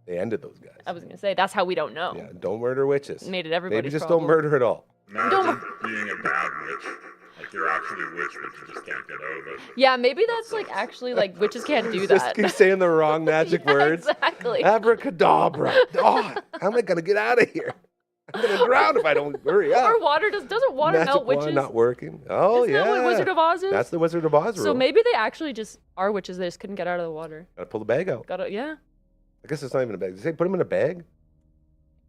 They ended those guys. I was gonna say that's how we don't know. Yeah, don't murder witches. Made it everybody's Maybe just problem. don't murder at all. Imagine being a bad witch. Like you're actually a witch, but you just can't get out of it. Yeah, maybe that's like actually like witches can't do Just that. keep saying the wrong magic Yeah, words. Exactly. Abracadabra. Oh, how am I gonna get out of here? I'm gonna drown if I don't hurry up. Or water doesn't water Magic melt wand witches? not working. Oh Isn't yeah. that what Wizard of Oz is? That's the Wizard of Oz rule. So maybe they actually just are witches. They just couldn't get out of the water. Gotta pull the bag out. Yeah. I guess it's not even a bag. Did they say put them in a bag?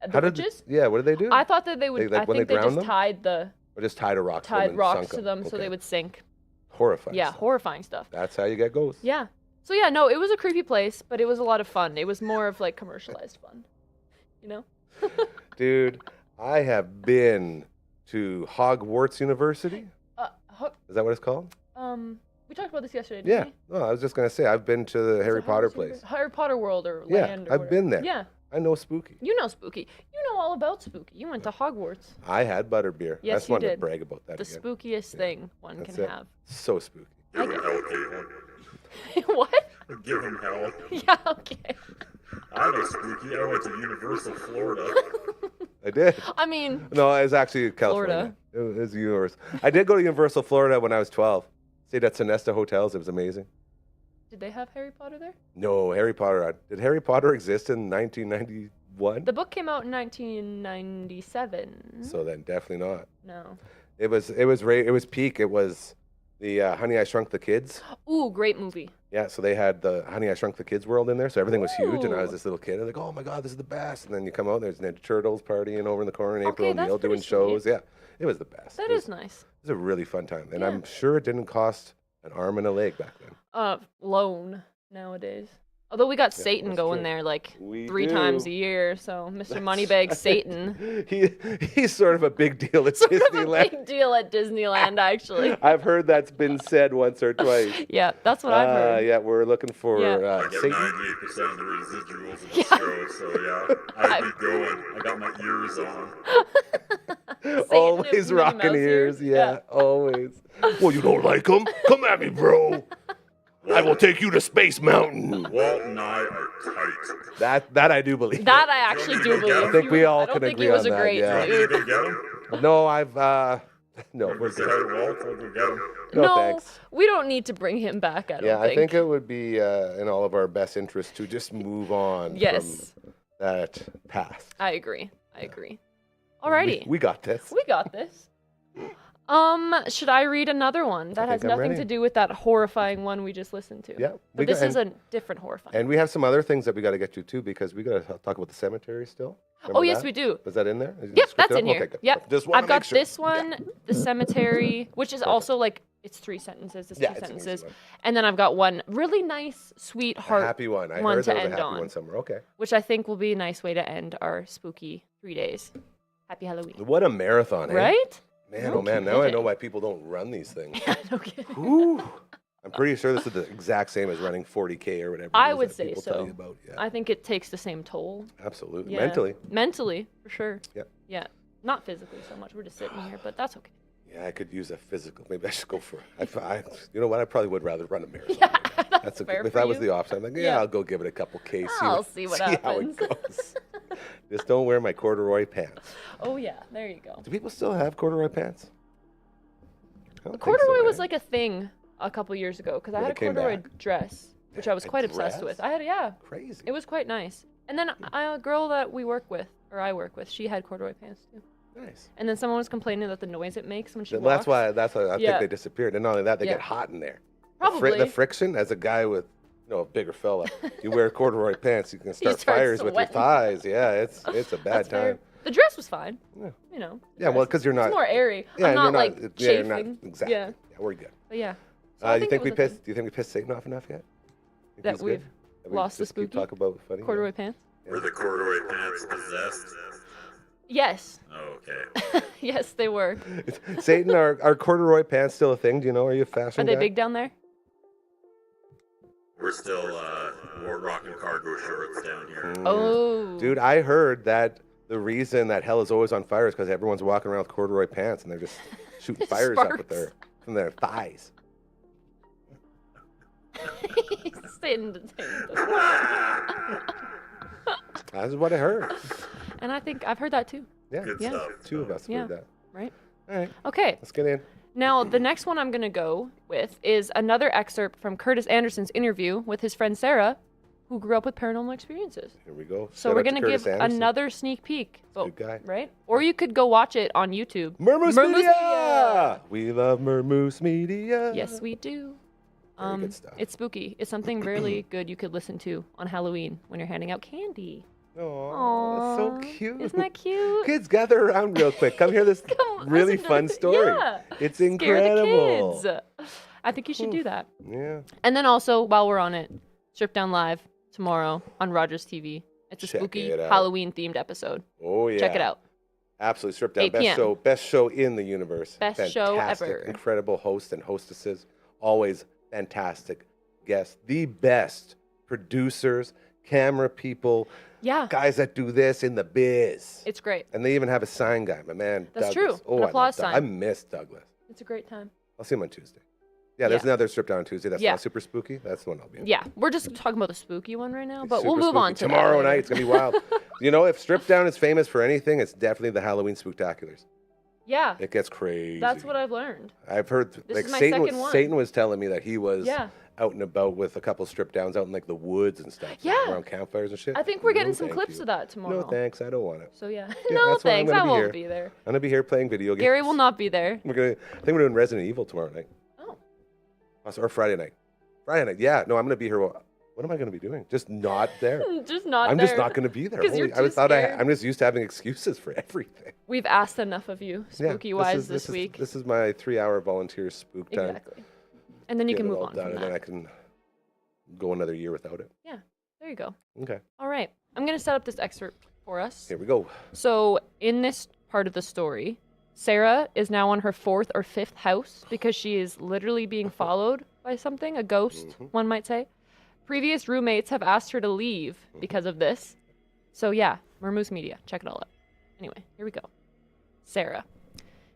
The did? witches? Yeah. What did they do? I thought that they would. Like, I when think they they just drowned them? Or just tied a rock to them tied and rocks sunk to them so they Okay. would sink. Horrifying. Yeah, stuff. horrifying stuff. That's how you get ghosts. Yeah. So yeah, no, it was a creepy place, but it was a lot of fun. It was more of like commercialized fun. You know? Dude, I have been to Hogwarts University. Is that what it's called? We talked about this yesterday, didn't Yeah. No, I was just gonna say I've been to the we? Harry Is it Potter Hogwarts place. University? Harry Potter World or Yeah, Land or I've whatever. been there. Yeah. I know Spooky. You know Spooky. You know all about Spooky. You went to Hogwarts. I had butterbeer. Yes, I just you wanted to did. brag about that The again. spookiest thing one That's can it. have. So spooky. Give him hell, Caitlin. What? Give him hell. Yeah, okay. I know spooky. I went to Universal, Florida. I did. I mean, No, it was actually California. It was Universal. I did go to Universal Florida when I was 12. Stayed at Sonesta Hotels. It was amazing. did they have Harry Potter there? No, Harry Potter. Did Harry Potter exist in 1991? The book came out in 1997. So then definitely not. No. It was peak. It was the Honey, I Shrunk the Kids. Ooh, great movie. Yeah, so they had the Honey, I Shrunk the Kids world in there, so everything was huge, and I was Ooh. this little kid. I was like, oh my god, this is the best. And then you come out, and there's Ninja Turtles partying over in the corner, and April Okay, that's O'Neil doing pretty shows. sweet. Yeah, it was the best. That It was, is nice. It was a really fun time, and Yeah. I'm sure it didn't cost an arm and a leg back then. Loan nowadays. Although we got Satan that's going true. there like We 3 times do. a year, so Mr. Moneybags Satan. He's sort of a big deal at Sort of a Disneyland. big deal at Disneyland, actually. I've heard that's been said once or twice. Yeah, that's what I've heard. Yeah, we're looking for Yeah. I get Satan. 98% of the residuals of the Yeah. show, so yeah, I'd be going. I got my ears on. Always Minnie rocking Mouse ears. ears. Yeah, always. Well, you don't like them? Come at me, bro. I will take you to Space Mountain. Walt and I are tight. That I do believe. That I actually do believe. I think we all I don't can think agree he was on a that, great yeah. You dude. want me to go get him? No, no, we're Say good. hi to Walt. I'll go get him. No, thanks. we don't need to bring him back. I don't Yeah, think. I think it would be in all of our best interest to just move on Yes. from that past. I agree. Alrighty. We got this. We got this. Should I read another one that has think I'm nothing ready. to do with that horrifying one we just listened to? Yeah, But this is a different horrifying. And we have some other things that we got to get to too, because we got to talk about the cemetery still. Oh, yes, we do. Is that in there? Is it Yep, scripted that's up? in here. Okay, good. Yep. Just wanna I've got make sure. this one, the cemetery, which is also like, it's 3 sentences. It's Yeah, 2 it's an easy sentences. one. And then I've got one really nice, sweet A heart, happy one. I one heard to there was a end happy on. one somewhere. Okay. which I think will be a nice way to end our spooky 3 days. Happy Halloween. What a marathon, eh? Right? Man, No oh man, now I know kidding. why people don't run these things. No kidding. Whew. I'm pretty sure this is the exact same as running 40K or whatever. it I is would that say people so. Tell you about. Yeah, I think it takes the same toll. absolutely. Yeah. Mentally. Mentally, for sure. Yep. Yeah. Not physically so much. We're just sitting here, but that's okay. Yeah, I could use a physical. Maybe I should go for it. You know what? I probably would rather run a marathon. Yeah, That's a, fair if for that was you. the option, I'm like, yeah, Yeah. I'll go give it a couple Ks. I'll see what how it happens. goes. Just don't wear my corduroy pants. Oh, yeah. There you go. Do people still have corduroy pants? I don't think Corduroy so, was eh? like a thing a couple years ago because I When had it a came corduroy back? dress, which I was A quite obsessed with. dress? Yeah. Crazy. It was quite nice. And then a girl that we work with, or I work with, she had corduroy pants too. Nice. And then someone was complaining that the noise it makes when she Well, walks. that's why I Yeah. think they disappeared. And not only that, they Yeah. get hot in there. Probably. The friction, as a guy with, a bigger fella, you wear corduroy pants, you can start start fires with your sweating. thighs. Yeah, it's a bad That's fair. time. The dress was fine. Yeah. You know. the Yeah, well, dress. because you're not. It's more airy. Yeah, I'm you're not like yeah, you're not chafing. exactly. Yeah. Yeah, we're good. But yeah. So Do I you think it we was a pissed? thing. Do you think we pissed Satan off enough yet? Think That he's good? we've That we lost the just keep spooky? talking about funny. Corduroy pants? Were the corduroy pants possessed? Yes. Oh, okay. Yes, they were. Yeah. Satan, are corduroy pants still a thing? Do you know? Are you a fashion Are they guy? big down there? We're still we're rocking cargo shorts down here. Oh. Dude, I heard that the reason that hell is always on fire is because everyone's walking around with corduroy pants and they're just shooting fires up with from their thighs. Satan. That's what I heard. And I think I've heard that too. Yeah, Good Yeah. stuff. two of us have Yeah. heard that. Right? All right, Okay. let's get in. Now, the next one I'm going to go with is another excerpt from Curtis Anderson's interview with his friend Sarah, who grew up with paranormal experiences. Here we go. So Shout we're out to going to give Curtis Anderson. another sneak peek. Good guy. Right? Or you could go watch it on YouTube. Mermoose Mermoose Media! Media! We love Mermoose Media. Yes, we do. Very good stuff. It's spooky. It's something really good you could listen to on Halloween when you're handing out candy. Oh, that's so Aw, cute. Isn't that cute? Kids, gather around real quick. Come hear this Come really listen to fun the- story. Yeah. It's Scare incredible. the kids. I think you should do that. Yeah. And then also, while we're on it, Strip Down Live tomorrow on Rogers TV. It's a Check spooky it out. Halloween themed episode. Oh yeah. Check it out. Absolutely stripped down. 8 p.m. Best show in the universe. Best show Fantastic, ever. Incredible hosts and hostesses. Always fantastic guests. The best producers, camera people, Yeah, guys that do this in the biz. it's great. And they even have a sign guy, my man. That's Douglas. true. Oh, An I applause love Doug. sign. I miss Douglas. It's a great time. I'll see him on Tuesday. Yeah, there's Yeah. another strip down on Tuesday. That's Yeah. not super spooky. That's the one I'll be in. Yeah, we're just talking about the spooky one right now, but Super we'll move on spooky. to that tomorrow later. night. It's gonna be wild. You know, if Strip Down is famous for anything, it's definitely the Halloween Spooktaculars. Yeah, It gets crazy. that's what I've learned. I've heard. This Like is my Satan, second one. Satan was telling me that he was Yeah. out and about with a couple strip downs out in like the woods and stuff. Yeah. Around campfires and shit. I think we're getting No, some thank clips you. of that tomorrow. No thanks. I don't want it. So yeah, Yeah, no that's why I'm thanks. gonna I be won't here. be there. I'm gonna be here playing video games. Gary will not be there. I think we're doing Resident Evil tomorrow night. Oh, Or Friday night. Friday night. Yeah. No, I'm gonna be here. What am I gonna be doing? Just not there. just not I'm there. just not gonna be there. 'Cause you're I too thought scared. I'm just used to having excuses for everything. We've asked enough of you, Yeah, spooky wise, this is- week. This is my 3-hour volunteer spook time. Exactly. And then you Get can it move all on done, from and then I that. can go another year without it. Yeah, there you go. Okay. All right, I'm gonna set up this excerpt for us. Here we go. So in this part of the story, Sarah is now on her 4th or 5th house because she is literally being followed by something, a ghost, one might say. Previous roommates have asked her to leave because of this. So yeah, Mermoose Media, check it all out. Anyway, here we go. Sarah.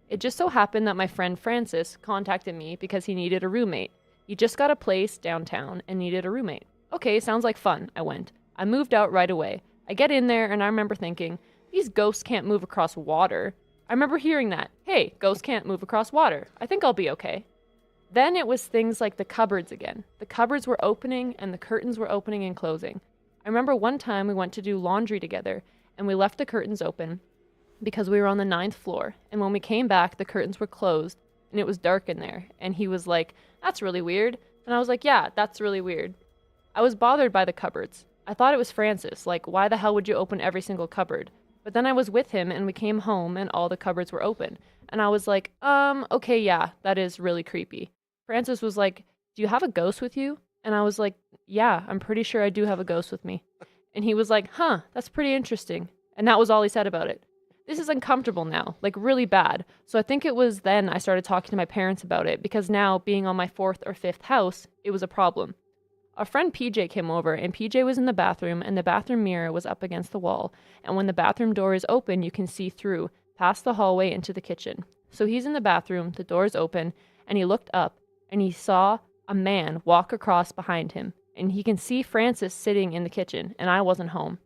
It just so happened that my friend Francis contacted me because he needed a roommate. He just got a place downtown and needed a roommate. Okay, sounds like fun, I went. I moved out right away. I get in there and I remember thinking, these ghosts can't move across water. I remember hearing that. Hey, ghosts can't move across water. I think I'll be okay. Then it was things like the cupboards again. The cupboards were opening and the curtains were opening and closing. I remember one time we went to do laundry together and we left the curtains open because we were on the 9th floor. And when we came back, the curtains were closed and it was dark in there. And he was like, that's really weird. And I was like, yeah, that's really weird. I was bothered by the cupboards. I thought it was Francis. Like, why the hell would you open every single cupboard? But then I was with him and we came home and all the cupboards were open. And I was like, okay, yeah, that is really creepy. Francis was like, do you have a ghost with you? And I was like, yeah, I'm pretty sure I do have a ghost with me. And he was like, huh, that's pretty interesting. And that was all he said about it. This is uncomfortable now, like really bad. So I think it was then I started talking to my parents about it because now being on my 4th or 5th house, it was a problem. Our friend PJ came over and PJ was in the bathroom and the bathroom mirror was up against the wall. And when the bathroom door is open, you can see through past the hallway into the kitchen. So he's in the bathroom, the door is open, and he looked up and he saw a man walk across behind him. And he can see Francis sitting in the kitchen and I wasn't home.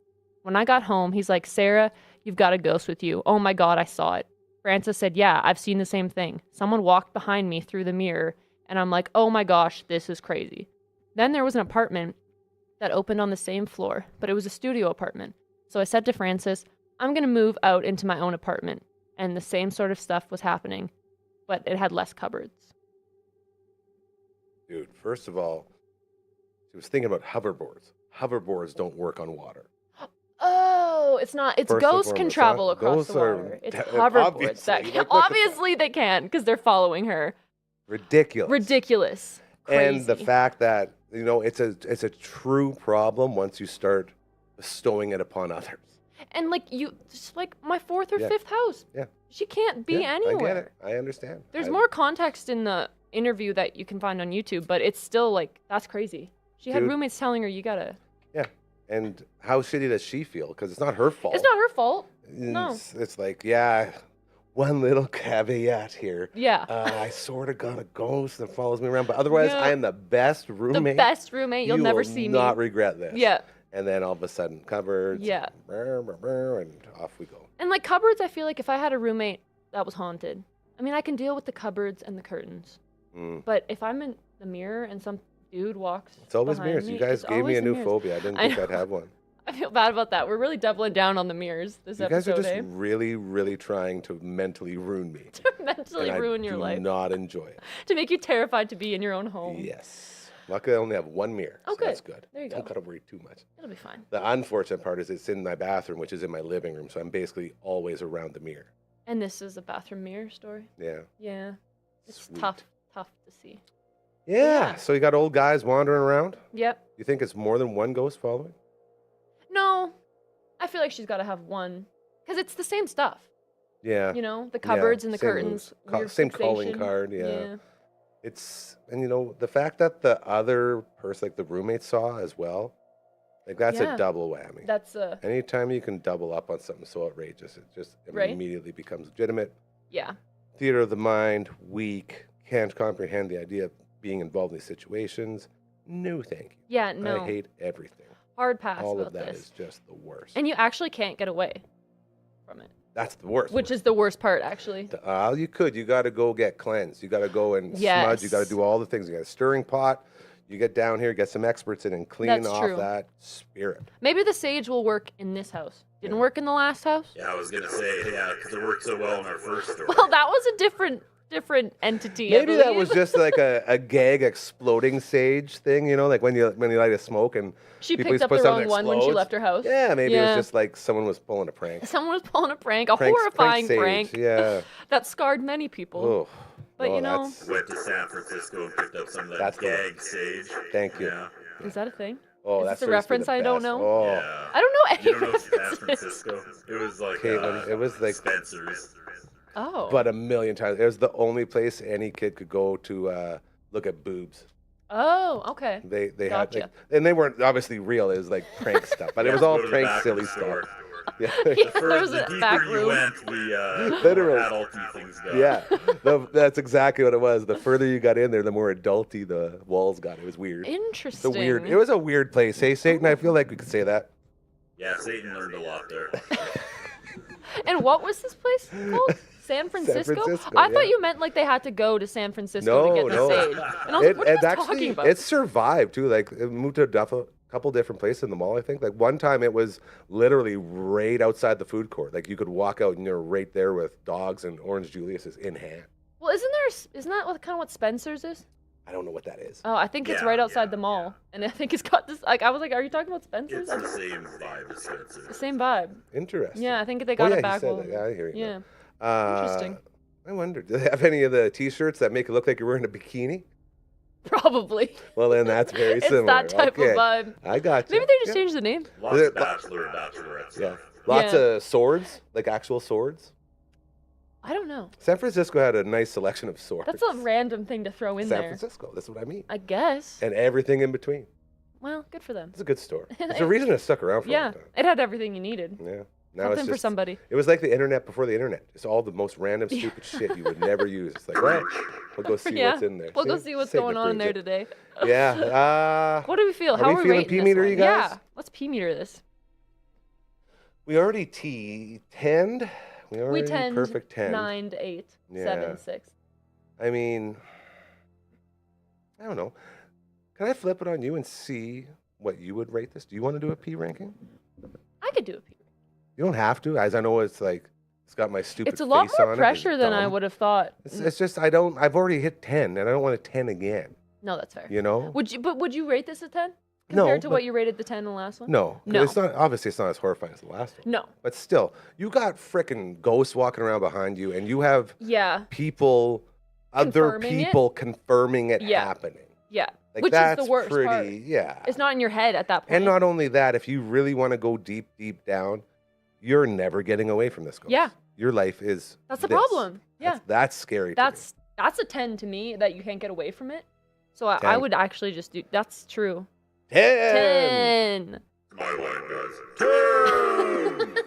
When I got home, he's like, Sarah, you've got a ghost with you. Oh my God, I saw it. Francis said, yeah, I've seen the same thing. Someone walked behind me through the mirror and I'm like, oh my gosh, this is crazy. Then there was an apartment that opened on the same floor, but it was a studio apartment. So I said to Francis, I'm going to move out into my own apartment. And the same sort of stuff was happening, but it had less cupboards. Dude, first of all, she was thinking about hoverboards. Hoverboards don't work on water. Oh, it's not. It's First and ghosts can foremost, travel huh? across Those the are water. It's obviously, hoverboards that like, can. look at that. Obviously, they can because they're following her. Ridiculous. Ridiculous. Crazy. And the fact that, you know, it's a true problem once you start bestowing it upon others. And like you, just like my 4th or Yeah. 5th house. Yeah. She can't be Yeah, anywhere. I get it. I understand. There's more context in the interview that you can find on YouTube, but it's still like, that's crazy. She had Dude. roommates telling her, you gotta. Yeah. And how shitty does she feel? Because it's not her fault. It's not her fault. No. It's like, yeah, one little caveat here. Yeah. I sort of got a ghost that follows me around, but otherwise, Yeah. I am the best roommate. The best roommate. You'll You never will see not me. regret this. Yeah. And then all of a sudden, cupboards. Yeah. And off we go. And like cupboards, I feel like if I had a roommate that was haunted, I mean, I can deal with the cupboards and the curtains. Mm. But if I'm in the mirror and some dude walks It's always behind mirrors. me, You guys it's gave me always a the new mirrors. phobia. I didn't I think know. I'd have one. I feel bad about that. We're really doubling down on the mirrors this You guys are episode, just eh? really, really trying to mentally ruin me. To mentally and ruin I your do life. not enjoy it. To make you terrified to be in your own home. Yes. Luckily, I only have one mirror. Oh, So good. that's good. There you Don't go. gotta worry too much. It'll be fine. The unfortunate part is it's in my bathroom, which is in my living room. So I'm basically always around the mirror. And this is a bathroom mirror story. Yeah. Yeah. It's Sweet. tough to see. Yeah. Yeah. So you got old guys wandering around. Yep. You think it's more than one ghost following? No. I feel like she's got to have one. Because it's the same stuff. Yeah. You know, the cupboards and the same curtains. moves. weird Same calling fixation. card. Yeah. It's, and you know, the fact that the other person, like the roommate, saw as well, like that's Yeah. a double whammy. That's Anytime you can double up on something so outrageous, it just Right. immediately becomes legitimate. yeah. Theater of the mind, weak, can't comprehend the idea of being involved in these situations. No, thank you. Yeah, no. I hate everything. Hard pass All about of that this. is just the worst. And you actually can't get away from it. That's the worst. Which is the worst part, actually. You could. You got to go get cleansed. You got to go and smudge. You got Yes. to do all the things. You got a stirring pot. You get down here, get some experts in and clean That's off true. that spirit. Maybe the sage will work in this house. Didn't Yeah. work in the last house? Yeah, I was gonna say, yeah, because it worked so well in our first story. Well, that was a different entity. Maybe I that believe. was just like a gag exploding sage thing, you know, like when you light a smoke and She people picked just up put the something wrong that one when she explodes. left her house. Yeah, maybe it Yeah. was just like someone was pulling a prank. Someone was pulling a prank, a Prank horrifying sage. prank Yeah. that scarred many people. Oh, But oh, you know- that's- Went to San Francisco and picked up some of that That's the one. gag sage. Thank you. Yeah. Is that a thing? Oh, Is that's this a reference I don't know? Oh, Yeah. I don't know any You don't know San references. Francisco? It was like Caitlyn, it was like Spencer's. Oh. but a million times. It was the only place any kid could go to look at boobs. Oh, okay. They had, Gotcha. like, and they weren't obviously real. It was like prank stuff, but it was all Go to the prank, back of silly the store. stuff. Yeah. Yeah, there was The a back deeper you room. went, the Literally. more adulty things got. Yeah, that's exactly what it was. The further you got in there, the more adulty the walls got. It was weird. Interesting. It was a weird place. Hey, Satan, I feel like we could say that. Yeah, Satan learned a lot there. And what was this place called? San Francisco? Francisco, I thought yeah. you meant like they had to go to San Francisco to get the No. stage. And I was like, what are you guys talking about? It survived too. Like it moved to a couple different places in the mall. I think. Like one time, it was literally right outside the food court. Like you could walk out and you're right there with dogs and Orange Julius's in hand. Well, isn't that kind of what Spencer's is? I don't know what that is. Oh, I think it's Yeah, right outside yeah, the mall. And I think it's got this, like, I was like, are you talking about Spencer's? It's the same vibe as Spencer. The same vibe. Interesting. Yeah, I think they Oh got yeah, it back. he said over. that. Yeah, I hear you. Yeah. Interesting. I wonder, do they have any of the T-shirts that make it look like you're wearing a bikini? Probably. Well, then that's very It's similar. that type Okay. of vibe. I got you. Maybe they just changed the name. Lots of bachelor and bachelorette Yeah. stuff. Lots Yeah. of swords, like actual swords. I don't know. San Francisco had a nice selection of swords. That's a random thing to throw in San there. Francisco. That's what I mean. I guess. And everything in between. Well, good for them. It's a good store. It's a reason it stuck around for a Yeah, long time. it had everything you needed. Yeah. Now Something it's for just, somebody. It was like the internet before the internet. It's all the most random, stupid shit you would never use. It's like, well, we'll go see Yeah. what's in there. We'll go see what's Satan going on in approves there it. today. Yeah. What do we feel? Are How we are we feeling rating P-meter, this you one? guys? Yeah. Let's P-meter this. We already T10'd. We already 10'd perfect 10. 9 to 8, Yeah. 7, 6. I mean, I don't know. Can I flip it on you and see what you would rate this? Do you want to do a P ranking? I could do a P. You don't have to, as I know it's like it's got my stupid It's a lot face more on pressure it. than I would have thought. It's just I've already hit 10 and I don't want a 10 again. No, that's fair. You know? Would you rate this a 10? No, Compared to but- what you rated the 10 in the last one? No, 'cause No. It's not obviously it's not as horrifying as the last one. No. But still, you got frickin' ghosts walking around behind you, and you have Yeah. people, other Confirming it? people confirming it Yeah. happening. Yeah. Like Which that's is the worst pretty, part. yeah. It's not in your head at that point. And not only that, if you really want to go deep, deep down, you're never getting away from this ghost. Yeah. Your life is. That's the this. problem. Yeah. That's scary. to me. That's a 10 to me that you can't get away from it. So I 10. would actually just do. That's true. 10. 10. My line, guys. 10!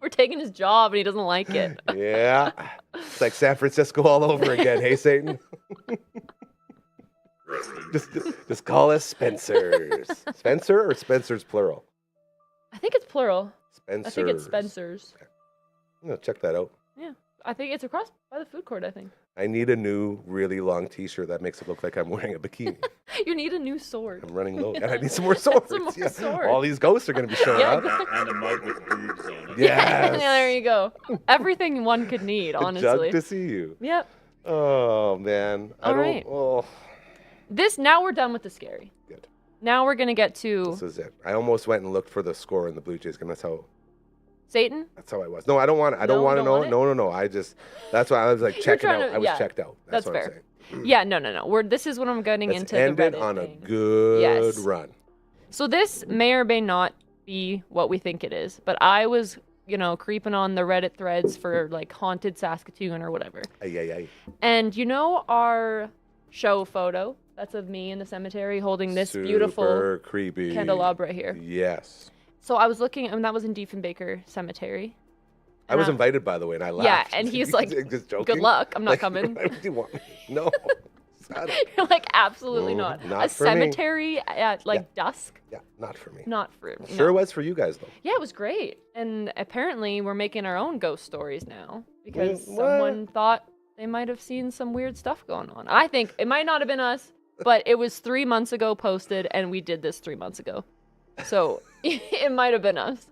We're taking his job and he doesn't like it. Yeah. It's like San Francisco all over again. Hey, Satan. Rest in Just call us Spencers. Spencer or Spencer's plural? I think it's plural. Spencer's. I think it's Spencer's. I'm gonna check that out. Yeah. I think it's across by the food court, I think. I need a new, really long T-shirt that makes it look like I'm wearing a bikini. You need a new sword. I'm running low, and I need some more swords. Some more Yeah. swords. All these ghosts are gonna be showing Yeah, up. and a mug with boobs on it. Yes. Yeah, there you go. Everything one could need, A honestly. jug to see you. Yep. Oh man. I All don't. right. Oh, Now we're done with the scary. good. Now we're gonna get to This is it. I almost went and looked for the score in the Blue Jays game. That's Satan. how I was. No, I don't want. I don't No, want to don't know. want it? No. I just. That's why I was like You're checking trying out. to- I was yeah, checked out. that's what I'm fair. saying. Yeah, no. This is what I'm getting Let's into. end the it Reddit on a thing. good Yes. run. So this may or may not be what we think it is, but I was, creeping on the Reddit threads for like haunted Saskatoon or whatever. Ay. And our show photo, that's of me in the cemetery holding this beautiful Super creepy candelabra here. Yes. So I was looking, and that was in Diefenbaker Cemetery. I was And invited, by the way, and I laughed. Yeah, and he's like, just joking. good luck, I'm not Like, coming. Why would you want me? No. Shut up. You're like, absolutely not. not A for me. cemetery at dusk? Yeah, not for me. Not for no. Sure was for you guys, though. Yeah, it was great. And apparently we're making our own ghost stories now because What? someone thought they might have seen some weird stuff going on. I think it might not have been us, but it was 3 months ago posted and we did this 3 months ago. So it might have been us.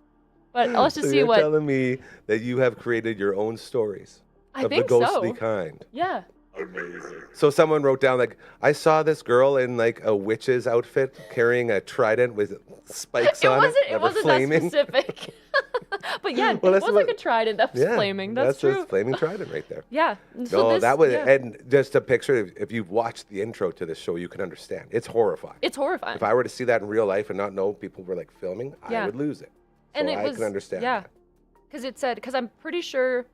But let's just So see you're what. telling me that you have created your own stories I of the think ghostly so. kind. Yeah. Amazing. So someone wrote down like, I saw this girl in like a witch's outfit carrying a trident with spikes on it. It that were wasn't that flaming. specific. But yeah, Well, it that's was what- like a trident that was Yeah, flaming. That's true. a flaming trident right there. Yeah. So No, this, that was, yeah. and just a picture, if you've watched the intro to this show, you can understand. It's horrifying. It's horrifying. If I were to see that in real life and not know people were like filming, Yeah. I would lose it. So And it I was, can understand yeah. that. Because I'm pretty sure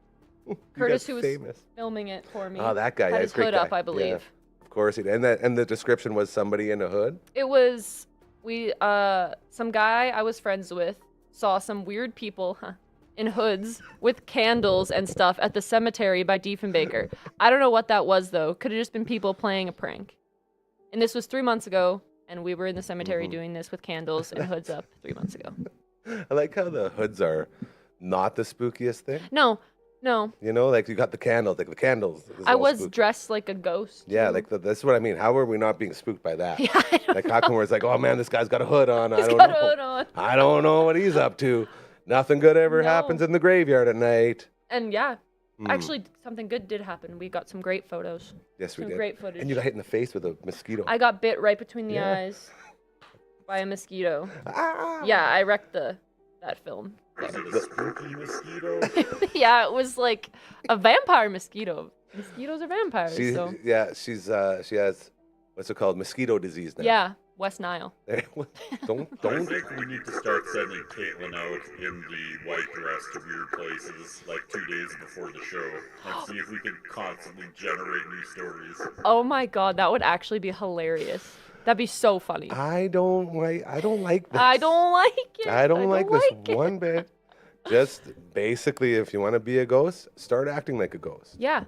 You Curtis, guys who was famous. filming it for me, Oh, that guy. had Yeah, his great hood guy. up, I believe. Yeah, of course he did. And the description was somebody in a hood? It was some guy I was friends with saw some weird people in hoods with candles and stuff at the cemetery by Diefenbaker. I don't know what that was, though. Could have just been people playing a prank. And this was 3 months ago, and we were in the cemetery doing this with candles and hoods up 3 months ago. I like how the hoods are not the spookiest thing. No. You know, like you got the candles, like the candles. I was dressed like a ghost. Yeah, like that's what I mean. How are we not being spooked by that? Yeah, I don't like how come it's like, oh man, this guy's got a hood on. He's I don't got know. a hood on. I don't know what he's up to. Nothing good ever happens in the graveyard at night. And yeah, actually, something good did happen. We got some great photos. Yes, we some did. Great footage. And you got hit in the face with a mosquito. I got bit right between the eyes by a mosquito. Yeah, I wrecked that film. Was it a spooky mosquito? Yeah, it was like a vampire mosquito. Mosquitoes are vampires. Yeah, she has what's it called, mosquito disease now. Yeah, West Nile. don't. I think we need to start sending Caitlyn out in the white dress to weird places like 2 days before the show and see if we can constantly generate new stories. Oh my god, that would actually be hilarious. That'd be so funny. I don't like this. I don't like it. I don't like this one bit. Just basically, if you want to be a ghost, start acting like a ghost. Yeah.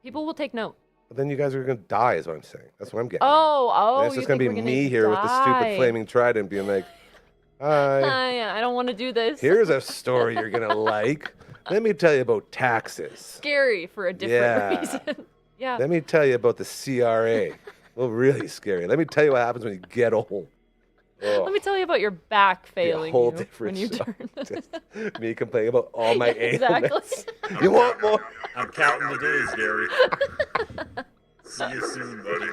People will take note. But then you guys are going to die, is what I'm saying. That's what I'm getting. Oh. And it's just going to be me here with the stupid flaming trident being like, hi. I don't want to do this. Here's a story you're going to like. Let me tell you about taxes. Scary for a different reason. Yeah. Let me tell you about the CRA. Well, really scary. Let me tell you what happens when you get old. Oh. Let me tell you about your back failing when you turn. Me complaining about all my ailments. Exactly. You want more? I'm counting the days, Gary. See you soon, buddy.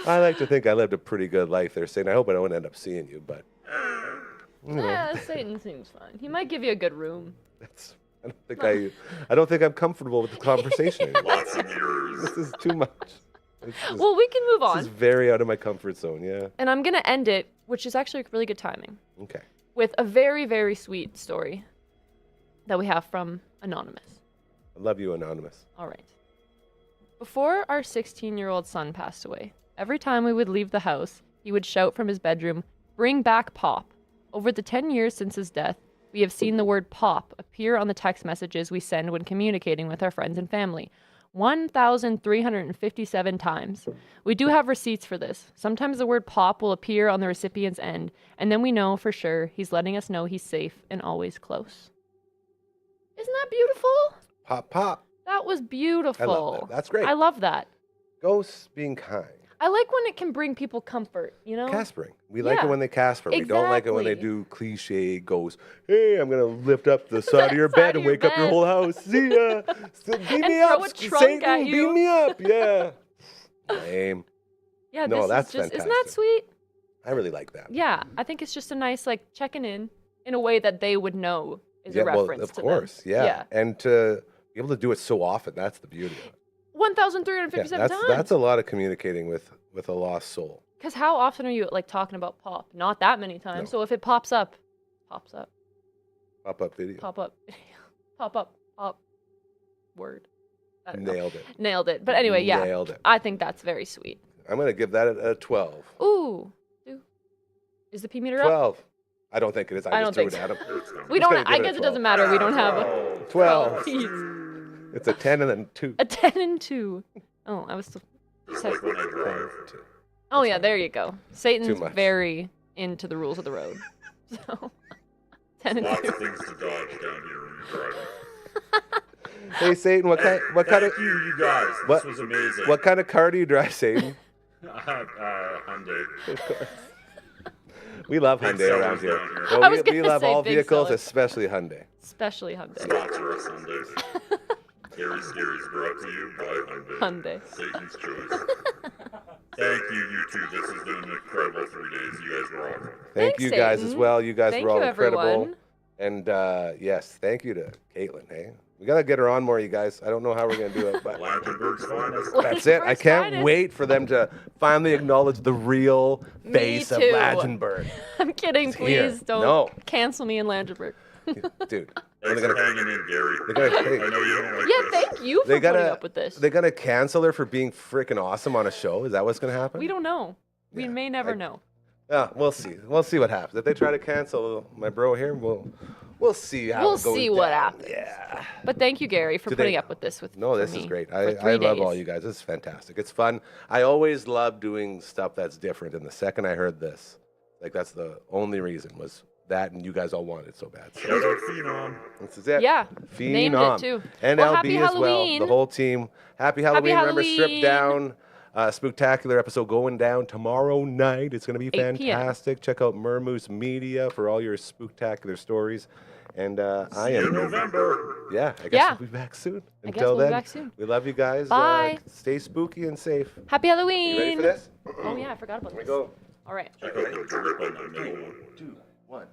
I like to think I lived a pretty good life there, Satan. I hope I don't end up seeing you, but... Yeah, Satan seems fine. He might give you a good room. I don't think I'm comfortable with the conversation anymore. Lots of mirrors. This is too much. Well, we can move on. This is very out of my comfort zone, yeah. And I'm going to end it, which is actually really good timing. Okay. With a very, very sweet story that we have from Anonymous. I love you, Anonymous. All right. Before our 16-year-old son passed away, every time we would leave the house, he would shout from his bedroom, "Bring back Pop." Over the 10 years since his death, we have seen the word Pop appear on the text messages we send when communicating with our friends and family. 1,357 times. We do have receipts for this. Sometimes the word pop will appear on the recipient's end, and then we know for sure he's letting us know he's safe and always close. Isn't that beautiful? Pop, pop. That was beautiful. I love that. That's great. I love that. Ghosts being kind. I like when it can bring people comfort, you know? Caspering. We like it when they casper. We don't like it when they do cliche ghosts. Hey, I'm going to lift up the side of your bed and wake up your whole house. See ya. Beam me up. Throw a trunk at you. Beam me up. Yeah. Lame. Yeah, no, that's just, fantastic. isn't that sweet? I really like that. Yeah, I think it's just a nice, like, checking in a way that they would know is a reference to them. Of course, yeah. And to be able to do it so often, that's the beauty of it. 1,357 times. That's a lot of communicating with a lost soul. Because how often are you like talking about pop? Not that many times. No. So if it pops up. Pop-up video. Pop-up word. Nailed it. Nailed it. But anyway, yeah. Nailed it. I think that's very sweet. I'm going to give that a 12. Ooh. Is the P meter up? 12. I don't think it is. I just threw it at him. We don't. I guess it doesn't matter. We don't have a 12. It's a 10 and then 2. A 10 and 2. Oh, I was still. Like when I drive. Oh yeah, there you go. Satan's very into the rules of the road. So 10 and 2. Lots of things to dodge down here when you're driving. Hey Satan, what kind of you guys. This was amazing. What kind of car do you drive, Satan? Hyundai. Of course. We love Hyundai around here. Well, we love all vehicles, especially Hyundai. Especially Hyundai. Sponsor us Hyundai. Scary Scaries brought to you by Hyundai. Satan's choice. Thank you two. This has been an incredible 3 days. You guys were awesome. Thank you guys Satan. as well. You guys were all incredible. Everyone. And yes, thank you to Caitlyn. Hey, we gotta get her on more, you guys. I don't know how we're gonna do it, but Langenberg's finest. That's it. I can't wait for them to finally acknowledge the real face of Langenberg. I'm kidding. Please don't cancel me in Langenberg. Dude. Thanks for hanging in, Gary. I know you don't like this. Thank you for putting up with this. They're gonna cancel her for being freaking awesome on a show. Is that what's gonna happen? We don't know. We may never know. Yeah, we'll see. We'll see what happens. If they try to cancel my bro here, we'll see how We'll it goes see what down. happens. Yeah. But thank you, Gary, for Do they- putting up with this with No, for this me is great. for I 3 love all days. you guys. This is fantastic. It's fun. I always love doing stuff that's different. And the second I heard this, like that's the only reason was that, and you guys all wanted it so bad. So Shout out Phenom. this is it. Yeah, Phenom. named it too. And Well, LB happy as well. Halloween. The whole team. Happy Halloween. Remember, Strip Halloween. Down. Spooktacular episode going down tomorrow night. It's going to be 8 p.m. fantastic. Check out Mermoose Media for all your spooktacular stories. And I See you in am. November. Yeah, I guess Yeah. we'll be back soon. I guess Until we'll be then, back soon. we love you guys. Bye. Stay spooky and safe. Happy Halloween. You ready for this? Oh yeah, I forgot about Here we this. go. All right. Check out the drip on the middle one. 2, 1.